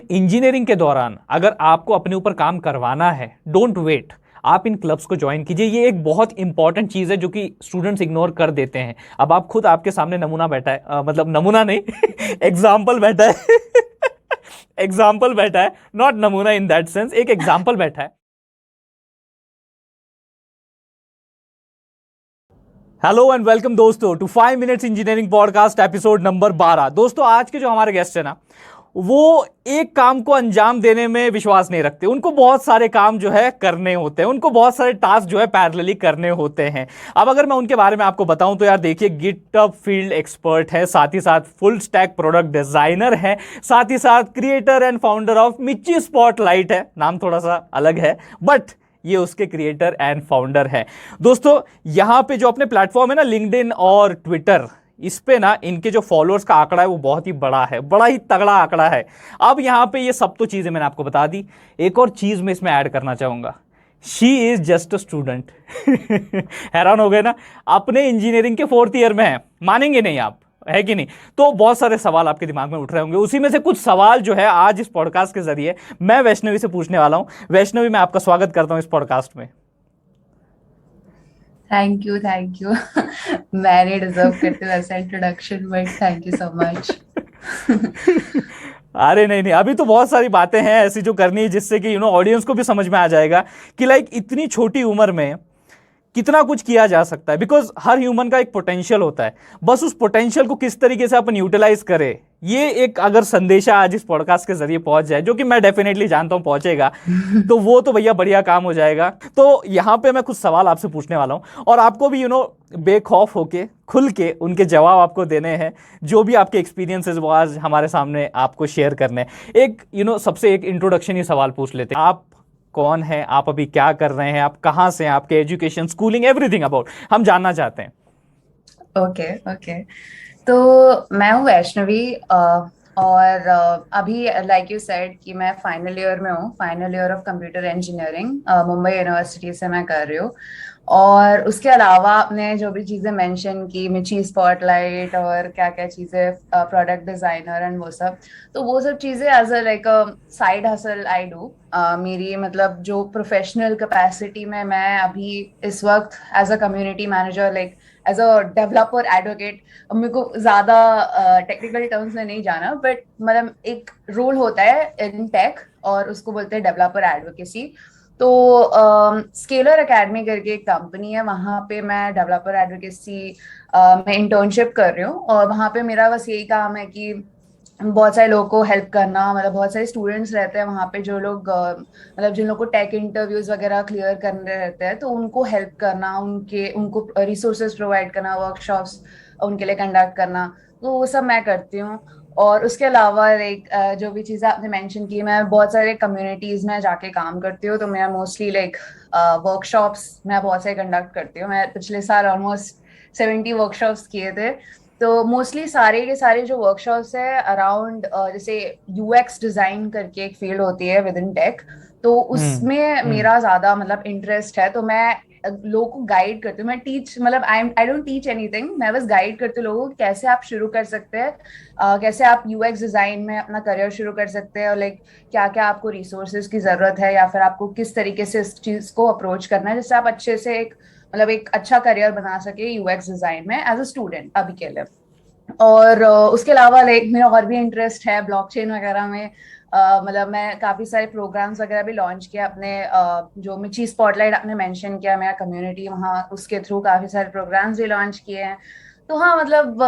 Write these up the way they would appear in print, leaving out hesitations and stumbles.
Engineering के दौरान अगर आपको अपने ऊपर काम करवाना है, डोंट वेट, आप इन क्लब्स को ज्वाइन कीजिए। ये एक बहुत इंपॉर्टेंट चीज है जो कि स्टूडेंट्स इग्नोर कर देते हैं। अब आप खुद आपके सामने नमूना बैठा है, मतलब नमूना नहीं एग्जाम्पल बैठा है एग्जाम्पल बैठा है, नॉट नमूना इन दैट सेंस, एक एग्जाम्पल बैठा है। हेलो एंड वेलकम दोस्तों to 5 minutes engineering podcast episode number 12। दोस्तों, आज के जो हमारे गेस्ट है ना, वो एक काम को अंजाम देने में विश्वास नहीं रखते। उनको बहुत सारे काम जो है करने होते हैं, उनको बहुत सारे टास्क जो है पैरेलली करने होते हैं। अब अगर मैं उनके बारे में आपको बताऊं तो यार देखिए, गिटहब फील्ड एक्सपर्ट है, साथ ही साथ फुल स्टैक प्रोडक्ट डिजाइनर है, साथ ही साथ क्रिएटर एंड फाउंडर ऑफ मिर्ची स्पॉटलाइट है। नाम थोड़ा सा अलग है बट ये उसके क्रिएटर एंड फाउंडर है। दोस्तों, यहां पे जो अपने प्लेटफॉर्म है ना, लिंक्डइन और ट्विटर, इस पे ना इनके जो फॉलोअर्स का आंकड़ा है वो बहुत ही बड़ा है, बड़ा ही तगड़ा आंकड़ा है। अब यहां पे ये सब तो चीजें मैंने आपको बता दी, एक और चीज मैं इसमें ऐड करना चाहूंगा, she is just a student हैरान हो गए ना, अपने इंजीनियरिंग के 4th ईयर में है, मानेंगे नहीं आप, है कि नहीं? तो बहुत सारे सवाल आपके दिमाग में उठ रहे होंगे, उसी में से कुछ सवाल जो है आज इस पॉडकास्ट के जरिए मैं वैष्णवी से पूछने वाला हूं। वैष्णवी, मैं आपका स्वागत करता हूं इस पॉडकास्ट में। थैंक यू मैंने डिजर्व करते वैसा introduction, but thank you so much. अरे नहीं नहीं, अभी तो बहुत सारी बातें हैं ऐसी जो करनी है जिससे कि ऑडियंस को भी समझ में आ जाएगा कि लाइक इतनी छोटी उम्र में कितना कुछ किया जा सकता है। बिकॉज हर ह्यूमन का एक पोटेंशियल होता है, बस उस पोटेंशियल को किस तरीके से अपन यूटिलाइज करें, ये एक अगर संदेशा आज इस पॉडकास्ट के जरिए पहुंच जाए, जो कि मैं डेफिनेटली जानता हूं पहुंचेगा, तो वो तो भैया बढ़िया काम हो जाएगा। तो यहां पे मैं कुछ सवाल आपसे पूछने वाला हूं और आपको भी बेखौफ होके खुल के उनके जवाब आपको देने हैं। जो भी आपके एक्सपीरियंसेस वो आज हमारे सामने आपको शेयर करने हैं। एक सबसे एक इंट्रोडक्शन ही सवाल पूछ लेते हैं। आप कौन है, आप अभी क्या कर रहे हैं, आप कहां से हैं, आपके एजुकेशन, स्कूलिंग, एवरीथिंग अबाउट हम जानना चाहते हैं। Okay okay. तो मैं हूँ वैष्णवी, और अभी लाइक यू सेड कि मैं फाइनल ईयर में हूँ, final year of computer engineering Mumbai university से मैं कर रही हूँ। और उसके अलावा आपने जो भी चीज़ें मेंशन की, मिर्ची स्पॉटलाइट और क्या क्या चीज़ें, प्रोडक्ट डिजाइनर एंड वो सब, तो वो सब चीज़ें as a like a side hustle I do. मेरी मतलब जो प्रोफेशनल कैपेसिटी में मैं अभी इस वक्त as a community manager, like as a developer advocate, मेरे को ज्यादा टेक्निकल टर्म्स में नहीं जाना, बट मतलब एक रोल होता है इन टेक और उसको बोलते हैं डेवलपर एडवोकेसी। तो स्केलर एकेडमी करके एक कंपनी है, वहां पे मैं डेवलपर एडवोकेसी में इंटर्नशिप कर रही हूँ। और वहां पे मेरा बस यही काम है कि बहुत सारे लोगों को हेल्प करना, मतलब बहुत सारे स्टूडेंट्स रहते हैं वहाँ पे जो लोग मतलब जिन लोगों को टेक इंटरव्यूज वगैरह क्लियर करने रहते हैं, तो उनको हेल्प करना, उनको रिसोर्सेज प्रोवाइड करना, वर्कशॉप्स उनके लिए कंडक्ट करना, तो वो सब मैं करती हूँ। और उसके अलावा लाइक जो भी चीज़ें आपने मेंशन की, मैं बहुत सारे कम्युनिटीज में जाके काम करती हूँ, तो मैं मोस्टली लाइक वर्कशॉप्स मैं बहुत सारे कंडक्ट करती हूँ। मैं पिछले साल ऑलमोस्ट 70 वर्कशॉप्स किए थे। तो मोस्टली सारे के सारे जो वर्कशॉप्स है अराउंड, जैसे यूएक्स डिजाइन करके एक फील्ड होती है विद इन टेक, तो हम्म। उसमें हम्म। मेरा ज्यादा मतलब इंटरेस्ट है। तो मैं लोगों को गाइड करती हूँ, मैं टीच मतलब आई डोंट टीच एनीथिंग, मैं बस गाइड करती हूँ लोगों को कैसे आप शुरू कर सकते हैं, कैसे आप यूएक्स डिजाइन में अपना करियर शुरू कर सकते हैं, और लाइक क्या क्या आपको रिसोर्सेज की जरूरत है, या फिर आपको किस तरीके से इस चीज को अप्रोच करना है जिससे आप अच्छे से एक मतलब एक अच्छा करियर बना सके यूएक्स डिजाइन में एज अ स्टूडेंट अभी के लिए। और उसके अलावा लाइक मेरा और भी इंटरेस्ट है ब्लॉकचेन वगैरह में। मतलब मैं काफी सारे प्रोग्राम्स वगैरह भी लॉन्च किया अपने, जो मिर्ची स्पॉटलाइट आपने मेंशन किया, मेरा कम्युनिटी वहाँ, उसके थ्रू काफी सारे प्रोग्राम्स भी लॉन्च किए हैं। तो हाँ मतलब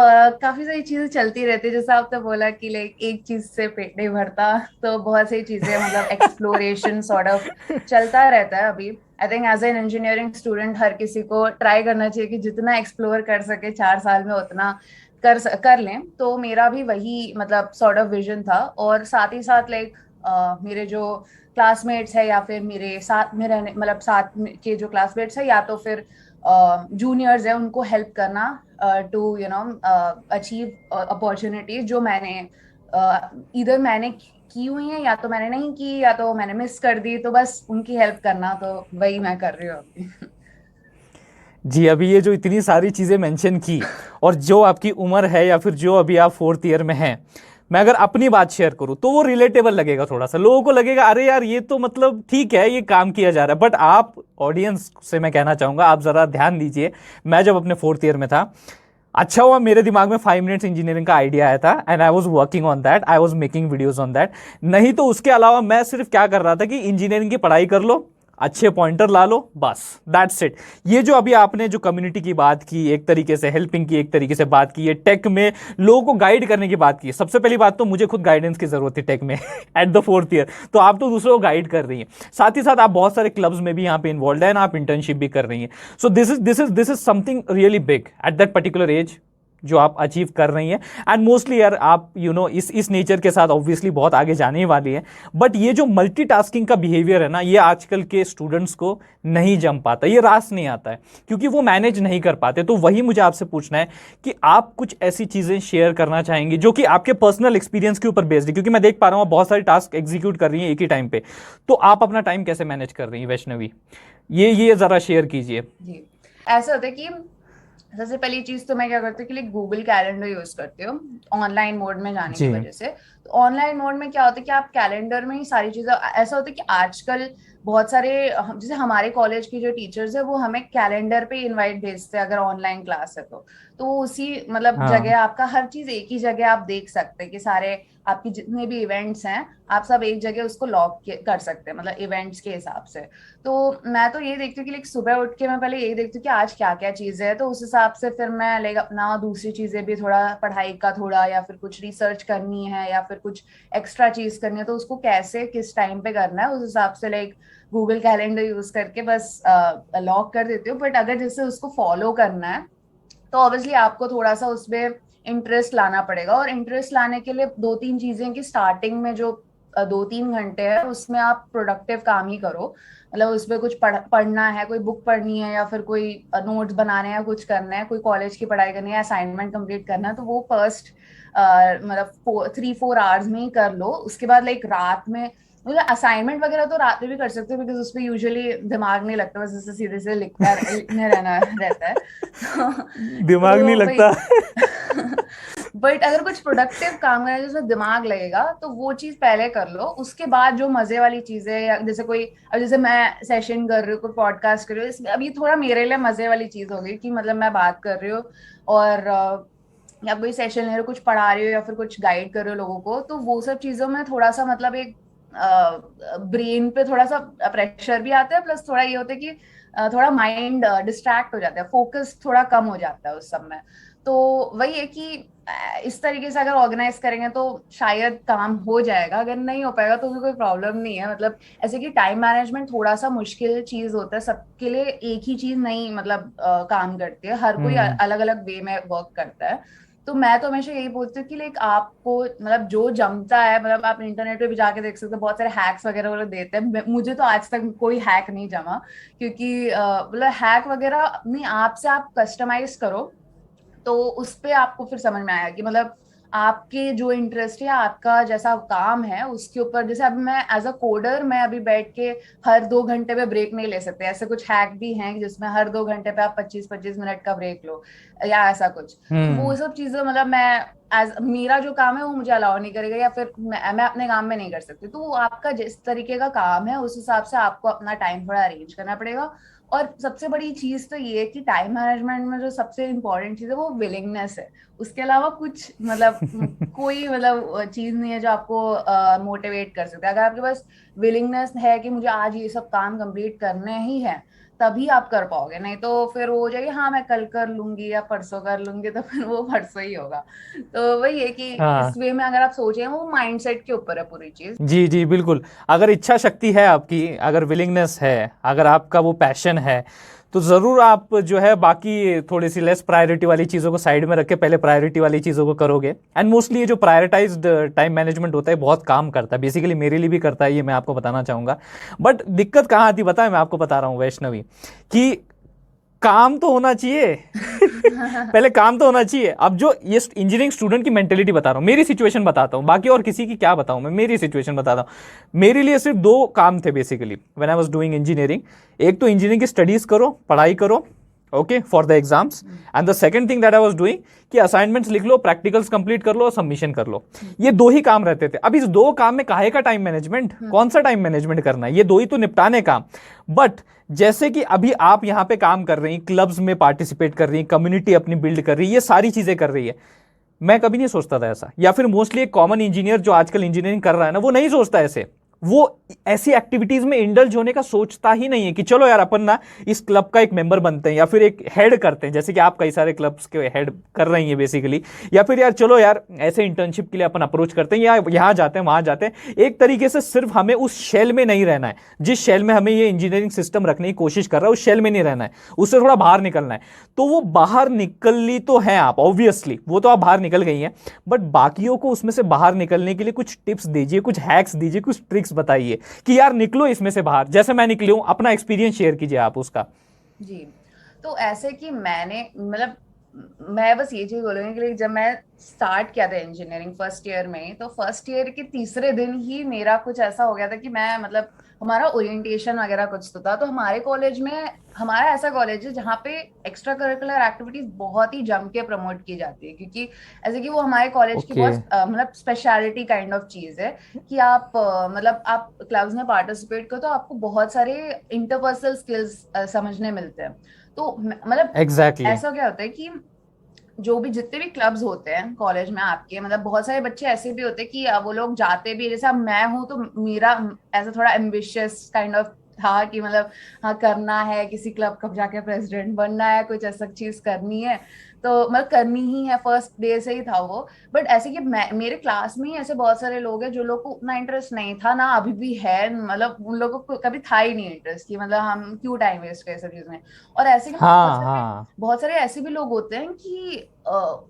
काफी सारी चीजें चलती रहती है, जैसा आपने बोला कि लाइक एक चीज से पेट नहीं भरता, तो बहुत सारी चीजें मतलब एक्सप्लोरेशन सॉर्ट ऑफ चलता रहता है अभी। I think as an engineering student हर किसी को ट्राई करना चाहिए कि जितना एक्सप्लोर कर सके 4 साल में उतना कर लें। तो मेरा भी वही मतलब सॉर्ट ऑफ विजन था। और साथ ही साथ लाइक मेरे जो क्लासमेट्स है, या फिर मेरे साथ में रहने मतलब के जो क्लासमेट्स है, या तो फिर जूनियर्स है, उनको हेल्प करना टू अचीव अपॉर्चुनिटीज जो मैंने इधर मैंने की हुई है, या तो मैंने नहीं की, या तो मैंने मिस कर दी, तो बस उनकी हेल्प करना, तो वही मैं कर रही हूँ अभी। जी, अभी ये जो इतनी सारी चीज़ें मेंशन की और जो आपकी उम्र है या फिर जो अभी आप 4th ईयर में हैं, मैं अगर अपनी बात शेयर करूं तो वो रिलेटेबल लगेगा, थोड़ा सा लोगों को लगेगा अरे यार ये तो मतलब ठीक है, ये काम किया जा रहा है। बट आप ऑडियंस से मैं कहना चाहूंगा, आप जरा ध्यान दीजिए। मैं जब अपने 4th ईयर में था, अच्छा हुआ मेरे दिमाग में 5 मिनट्स इंजीनियरिंग का आइडिया आया था, and I was working on that, I was making videos on that. नहीं तो उसके अलावा मैं सिर्फ क्या कर रहा था कि इंजीनियरिंग की पढ़ाई कर लो, अच्छे पॉइंटर ला लो, बस दैट्स इट। ये जो अभी आपने जो कम्युनिटी की बात की, एक तरीके से हेल्पिंग की, एक तरीके से बात की, ये टेक में लोगों को गाइड करने की बात की। सबसे पहली बात तो मुझे खुद गाइडेंस की जरूरत थी टेक में एट द 4th ईयर, तो आप तो दूसरों को गाइड कर रही हैं। साथ ही साथ आप बहुत सारे क्लब्स में भी यहाँ पे इन्वॉल्व है, आप इंटर्नशिप भी कर रही हैं। So this is something really big at that particular age जो आप अचीव कर रही हैं। एंड मोस्टली यार आप इस नेचर के साथ ऑब्वियसली बहुत आगे जाने ही वाली है। बट ये जो मल्टीटास्किंग का बिहेवियर है ना, ये आजकल के स्टूडेंट्स को नहीं जम पाता, ये रास नहीं आता है, क्योंकि वो मैनेज नहीं कर पाते। तो वही मुझे आपसे पूछना है कि आप कुछ ऐसी चीजें शेयर करना चाहेंगे जो कि आपके पर्सनल एक्सपीरियंस के ऊपर बेस्ड है, क्योंकि मैं देख पा रहा हूँ बहुत सारे टास्क एग्जीक्यूट कर रही हैं एक ही टाइम पे। तो आप अपना टाइम कैसे मैनेज कर रही हैं वैष्णवी, ये जरा शेयर कीजिए। जी, ऐसा होता है कि सबसे पहली चीज तो मैं क्या करती हूँ कि गुगल कैलेंडर यूज करती हूँ ऑनलाइन मोड में जाने की जी। वजह से। तो ऑनलाइन मोड में क्या होता है कि आप कैलेंडर में ही सारी चीजें, ऐसा होता है कि आजकल बहुत सारे जैसे हमारे कॉलेज के जो टीचर्स है वो हमें कैलेंडर पे इनवाइट भेजते हैं अगर ऑनलाइन क्लास है तो वो उसी मतलब हाँ। जगह आपका हर चीज एक ही जगह आप देख सकते हैं कि सारे आपकी जितने भी इवेंट्स हैं आप सब एक जगह उसको लॉग कर सकते हैं, मतलब इवेंट्स के हिसाब से। तो मैं तो ये देखती हूँ कि लाइक सुबह उठ के मैं पहले यही देखती हूँ कि आज क्या क्या चीजें है, तो उस हिसाब से फिर मैं लाइक अपना दूसरी चीजें भी, थोड़ा पढ़ाई का थोड़ा, या फिर कुछ रिसर्च करनी है या फिर कुछ एक्स्ट्रा चीज करनी है, तो उसको कैसे किस टाइम पे करना है उस हिसाब से लाइक गूगल कैलेंडर यूज करके बस लॉक कर देती हूँ। बट अगर जैसे उसको फॉलो करना है तो ऑब्वियसली आपको थोड़ा सा उसमें इंटरेस्ट लाना पड़ेगा, और इंटरेस्ट लाने के लिए 2-3 चीजें कि स्टार्टिंग में जो 2-3 घंटे है उसमें आप प्रोडक्टिव काम ही करो। मतलब उसमें कुछ पढ़ना है, कोई बुक पढ़नी है या फिर कोई नोट्स बनाने हैं, कुछ करना है, कोई कॉलेज की पढ़ाई करनी है, असाइनमेंट कंप्लीट करना है, तो वो फर्स्ट मतलब 3-4 आवर्स में ही कर लो। उसके बाद लाइक रात में मतलब असाइनमेंट वगैरह तो रात में भी कर सकते हो, बिकॉज उसमें यूजुअली दिमाग नहीं लगता, बस ऐसे सीधे से लिखने रहना रहता है दिमाग नहीं तो लगता बट अगर कुछ प्रोडक्टिव काम करना है जिसमें दिमाग लगेगा तो वो चीज पहले कर लो। उसके बाद जो मजे वाली चीजें, या जैसे कोई, अब जैसे मैं सेशन कर रही हूँ, कोई पॉडकास्ट कर रही हूँ, इसमें अब ये थोड़ा मेरे लिए मजे वाली चीज हो गई कि मतलब मैं बात कर रही हूँ और या कोई सेशन ले रहे हो, कुछ पढ़ा रही हो या फिर कुछ गाइड कर रहे हो लोगों को, तो वो सब चीजों में थोड़ा सा मतलब एक ब्रेन पे थोड़ा सा प्रेशर भी आता है, प्लस थोड़ा ये होता है कि थोड़ा माइंड डिस्ट्रैक्ट हो जाता है, फोकस थोड़ा कम हो जाता है उस सब में। तो वही है कि इस तरीके से अगर ऑर्गेनाइज करेंगे तो शायद काम हो जाएगा, अगर नहीं हो पाएगा तो भी कोई प्रॉब्लम नहीं है। मतलब ऐसे कि टाइम मैनेजमेंट थोड़ा सा मुश्किल चीज होता है, सबके लिए एक ही चीज नहीं मतलब काम करती है, हर कोई हम्म। अलग अलग वे में वर्क करता है। तो मैं तो हमेशा यही बोलती हूँ कि लाइक आपको मतलब जो जमता है, मतलब आप इंटरनेट पे भी जाके देख सकते हो, बहुत सारे हैक्स वगैरह वो लोग देते हैं। मुझे तो आज तक कोई हैक नहीं जमा, क्योंकि मतलब हैक वगैरह नहीं, आपसे आप कस्टमाइज करो तो उस पे आपको फिर समझ में आया कि मतलब आपके जो इंटरेस्ट है, आपका जैसा काम है उसके ऊपर। जैसे अब मैं एज अ कोडर, मैं अभी बैठ के हर 2 घंटे पे ब्रेक नहीं ले सकते, ऐसे कुछ हैक भी हैं जिसमें हर 2 घंटे पे आप 25-25 मिनट का ब्रेक लो या ऐसा कुछ। तो वो हम्म। सब चीजें मतलब मैं एज मेरा जो काम है वो मुझे अलाउ नहीं करेगा, या फिर मैं अपने काम में नहीं कर सकती। तो वो आपका जिस तरीके का काम है उस हिसाब से आपको अपना टाइम थोड़ा अरेंज करना पड़ेगा। और सबसे बड़ी चीज तो ये है कि टाइम मैनेजमेंट में जो सबसे इम्पोर्टेंट चीज है वो विलिंगनेस है। उसके अलावा कुछ मतलब कोई मतलब चीज नहीं है जो आपको मोटिवेट कर सकता है। अगर आपके पास विलिंगनेस है कि मुझे आज ये सब काम कंप्लीट करने ही है, तभी आप कर पाओगे, नहीं तो फिर वो हो जाएगी हाँ मैं कल कर लूंगी या परसों कर लूंगी, तो फिर वो परसों ही होगा। तो वही है कि इस हाँ। वे में अगर आप सोचें, वो माइंडसेट के ऊपर है पूरी चीज। जी जी बिल्कुल। अगर इच्छा शक्ति है आपकी, अगर विलिंगनेस है, अगर आपका वो पैशन है, तो ज़रूर आप जो है बाकी थोड़ी सी लेस प्रायोरिटी वाली चीज़ों को साइड में रख के पहले प्रायोरिटी वाली चीज़ों को करोगे। एंड मोस्टली ये जो प्रायोरिटाइज्ड टाइम मैनेजमेंट होता है बहुत काम करता है, बेसिकली मेरे लिए भी करता है, ये मैं आपको बताना चाहूँगा। बट दिक्कत कहाँ आती पता है, मैं आपको बता रहा हूँ वैष्णवी, कि काम तो होना चाहिए पहले काम तो होना चाहिए। अब जो ये इंजीनियरिंग स्टूडेंट की मेंटेलिटी बता रहा हूँ, मेरी सिचुएशन बताता हूँ, बाकी और किसी की क्या बताऊँ मैं, मेरी सिचुएशन बताता हूँ। मेरे लिए सिर्फ दो काम थे basically when I was doing engineering. एक तो इंजीनियरिंग की स्टडीज करो, पढ़ाई करो, okay, for the exams. And the second thing that I was doing कि असाइनमेंट्स लिख लो, प्रैक्टिकल्स कंप्लीट कर लो और सबमिशन कर लो। ये दो ही काम रहते थे। अब इस दो काम में काहे का टाइम मैनेजमेंट, कौन सा टाइम मैनेजमेंट करना है, ये दो ही तो निपटाने काम। बट जैसे कि अभी आप यहां पे काम कर रही हैं, क्लब्स में पार्टिसिपेट कर रही हैं, कम्युनिटी अपनी बिल्ड कर रही है, ये सारी चीजें कर रही है। मैं कभी नहीं सोचता था ऐसा, या फिर मोस्टली एक कॉमन इंजीनियर जो आजकल इंजीनियरिंग कर रहा है ना, वो नहीं सोचता ऐसे। वो ऐसी एक्टिविटीज में इंडल्ज होने का सोचता ही नहीं है कि चलो यार अपन ना इस क्लब का एक मेंबर बनते हैं, या फिर एक हेड करते हैं, जैसे कि आप कई सारे क्लब्स के हेड कर रही हैं बेसिकली। या फिर यार चलो यार ऐसे इंटर्नशिप के लिए अपन अप्रोच करते हैं, या यहाँ जाते हैं वहां जाते हैं। एक तरीके से सिर्फ हमें उस शेल में नहीं रहना है, जिस शेल में हमें ये इंजीनियरिंग सिस्टम रखने की कोशिश कर रहा है, उस शेल में नहीं रहना है, उससे थोड़ा बाहर निकलना है। तो वो बाहर निकली तो है आप, ऑब्वियसली वो तो आप बाहर निकल गई हैं, बट बाकियों को उसमें से बाहर निकलने के लिए कुछ टिप्स दीजिए, कुछ हैक्स दीजिए, कुछ ट्रिक्स बताइए कि यार निकलो इसमें से बाहर, जैसे मैं निकली हूं। अपना एक्सपीरियंस शेयर कीजिए आप उसका। जी। तो ऐसे कि मैंने मतलब मैं बस ये चीज बोलूंगी कि जब मैं स्टार्ट किया था इंजीनियरिंग फर्स्ट ईयर में, तो फर्स्ट ईयर के तीसरे दिन ही मेरा कुछ ऐसा हो गया था कि मैं मतलब हमारा ओरिएंटेशन वगैरह कुछ तो था। तो हमारे कॉलेज में, हमारा ऐसा कॉलेज है जहाँ पे एक्स्ट्रा करिकुलर एक्टिविटीज बहुत ही जम के प्रमोट की जाती है, क्योंकि ऐसे कि वो हमारे कॉलेज की ओके। बहुत मतलब स्पेशलिटी काइंड ऑफ चीज है कि आप मतलब आप क्लब्स में पार्टिसिपेट करो तो आपको बहुत सारे इंटरपर्सनल स्किल्स समझने मिलते हैं। तो मतलब एग्जैक्टली। ऐसा क्या होता है कि जो भी जितने भी क्लब्स होते हैं कॉलेज में आपके, मतलब बहुत सारे बच्चे ऐसे भी होते हैं कि वो लोग जाते भी, जैसे अब मैं हूँ तो मेरा ऐसा थोड़ा एम्बिशियस काइंड ऑफ था कि मतलब हाँ करना है, किसी क्लब का जाके प्रेसिडेंट बनना है, कुछ ऐसा चीज करनी है, तो मतलब करनी ही है, फर्स्ट डे से ही था वो। बट ऐसे कि मैं, मेरे क्लास में ही ऐसे बहुत सारे लोग हैं जो लोग को उतना इंटरेस्ट नहीं था ना, अभी भी है, मतलब उन लोगों को कभी था ही नहीं इंटरेस्ट कि मतलब हम क्यों टाइम वेस्ट करें सब चीज में। और ऐसे कि हाँ हाँ। बहुत सारे ऐसे भी लोग होते हैं कि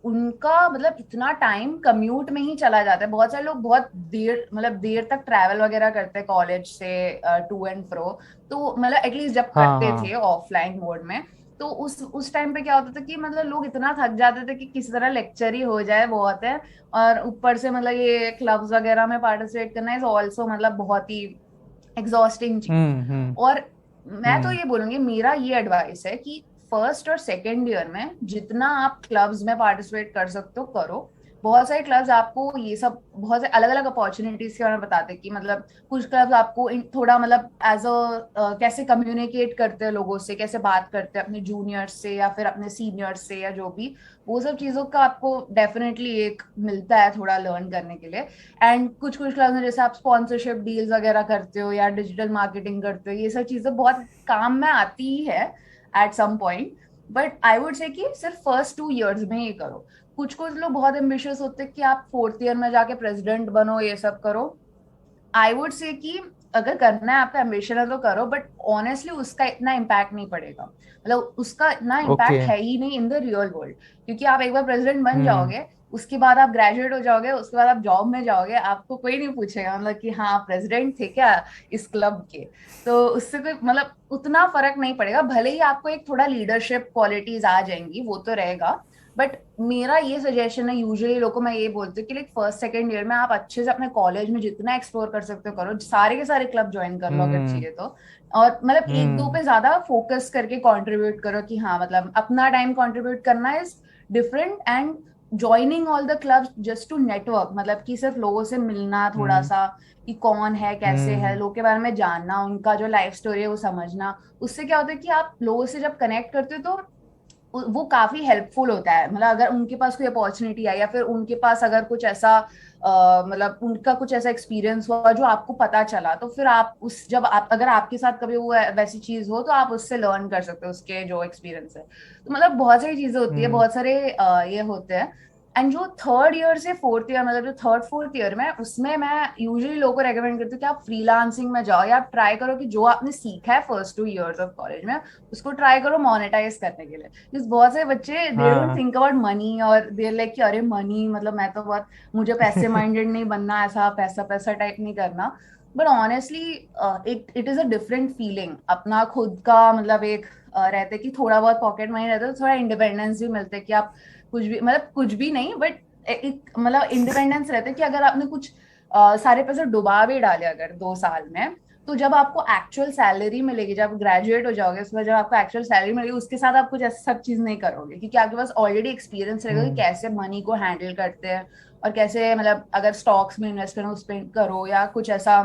उनका मतलब इतना टाइम कम्यूट में ही चला जाता है। बहुत सारे लोग बहुत देर मतलब देर तक ट्रैवल वगैरह करते हैं कॉलेज से टू एंड फ्रो। तो मतलब एटलीस्ट जब हाँ करते हाँ। थे ऑफलाइन मोड में, तो उस टाइम पे क्या होता था कि मतलब लोग इतना थक जाते थे कि किसी तरह लेक्चर ही हो जाए बहुत है। और ऊपर से मतलब ये क्लब्स वगैरह में पार्टिसिपेट करना इज ऑल्सो मतलब बहुत ही एग्जॉस्टिंग चीज। हम्म। और मैं तो हम्म। ये बोलूंगी, मेरा ये एडवाइस है कि फर्स्ट और सेकेंड ईयर में जितना आप क्लब्स में पार्टिसिपेट कर सकते हो करो। बहुत सारे क्लब्स आपको ये सब बहुत से अलग अलग अपॉर्चुनिटीज के बारे में बताते हैं कि मतलब कुछ क्लब्स आपको थोड़ा मतलब एज अ कैसे कम्युनिकेट करते हैं लोगों से, कैसे बात करते हैं अपने जूनियर्स से या फिर अपने सीनियर्स से, या जो भी वो सब चीजों का आपको डेफिनेटली एक मिलता है थोड़ा लर्न करने के लिए। एंड कुछ कुछ क्लब्स में जैसे आप स्पॉन्सरशिप डील्स वगैरह करते हो या डिजिटल मार्केटिंग करते हो, ये सब चीजें बहुत काम में आती ही है at some point. But I would say कि सिर्फ फर्स्ट 2 इयर्स में ही करो। कुछ कुछ लोग बहुत एम्बिशियस होते हैं कि आप फोर्थ ईयर में जाके प्रेसिडेंट बनो, ये सब करो। आई वुड से कि अगर करना है, आपका एम्बिशन है तो करो, बट ऑनेस्टली उसका इतना इम्पैक्ट नहीं पड़ेगा, मतलब उसका इतना ओके। इम्पैक्ट है ही नहीं इन द रियल वर्ल्ड। क्योंकि आप एक बार प्रेसिडेंट बन हम्म। जाओगे, उसके बाद आप ग्रेजुएट हो जाओगे, उसके बाद आप जॉब में जाओगे, आपको कोई नहीं पूछेगा मतलब कि हाँ प्रेसिडेंट थे क्या इस क्लब के। तो उससे कोई मतलब उतना फर्क नहीं पड़ेगा, भले ही आपको एक थोड़ा लीडरशिप क्वालिटीज आ जाएंगी, वो तो रहेगा। बट मेरा ये सजेशन है, यूजुअली लोगों को मैं ये बोलती हूँ कि लाइक फर्स्ट सेकंड ईयर में आप अच्छे से अपने कॉलेज में जितना एक्सप्लोर कर सकते हो करो, सारे के सारे क्लब ज्वाइन कर लो अगर हम्म। चाहिए तो। और मतलब एक दो हम्म। पे ज्यादा फोकस करके कंट्रीब्यूट करो कि हाँ मतलब अपना टाइम कंट्रीब्यूट करना is different. And joining all the clubs just to network, मतलब कि सिर्फ लोगों से मिलना थोड़ा हम्म। सा, कि कौन है कैसे है, हम्म। लोग के बारे में जानना, उनका जो लाइफ स्टोरी है वो समझना। उससे क्या होता है कि आप लोगों से जब कनेक्ट करते हो तो वो काफी हेल्पफुल होता है। मतलब अगर उनके पास कोई अपॉर्चुनिटी आई या फिर उनके पास अगर कुछ ऐसा मतलब उनका कुछ ऐसा एक्सपीरियंस हुआ जो आपको पता चला, तो फिर आप उस जब आप अगर आपके साथ कभी वो वैसी चीज हो तो आप उससे लर्न कर सकते हो उसके जो एक्सपीरियंस है। तो मतलब बहुत सारी चीजें होती है, हम्म। बहुत सारे ये होते हैं। एंड जो थर्ड ईयर से फोर्थ ईयर, मतलब जो थर्ड फोर्थ ईयर में, उसमें मैं यूजुअली लोगों को रेकमेंड करती हूँ कि आप फ्रीलांसिंग में जाओ, या आप ट्राई करो कि जो आपने सीखा है फर्स्ट 2 इयर्स ऑफ कॉलेज में उसको ट्राई करो मोनेटाइज करने के लिए। Because बहुत से बच्चे दे डोंट हाँ। थिंक अबाउट मनी, और देर लाइक कि अरे मनी मतलब मैं तो बहुत, मुझे पैसे माइंडेड नहीं बनना, ऐसा पैसा पैसा टाइप नहीं करना। But honestly it it is a different feeling, अपना खुद का मतलब एक रहते कि थोड़ा बहुत पॉकेट मनी रहता है तो थोड़ा इंडिपेंडेंस भी मिलता है कि आप कुछ भी मतलब कुछ भी नहीं, बट एक मतलब इंडिपेंडेंस रहता है कि अगर आपने कुछ सारे पैसे डुबा भी डाले अगर 2 साल में, तो जब आपको एक्चुअल सैलरी मिलेगी, जब ग्रेजुएट हो जाओगे उसके बाद जब आपको एक्चुअल सैलरी मिलेगी, उसके साथ आप कुछ ऐसा सब चीज नहीं करोगे, क्योंकि आपके पास ऑलरेडी एक्सपीरियंस रहेगा कि हम्म। कैसे मनी को हैंडल करते हैं और कैसे मतलब अगर स्टॉक्स में इन्वेस्ट करो उस पर करो या कुछ ऐसा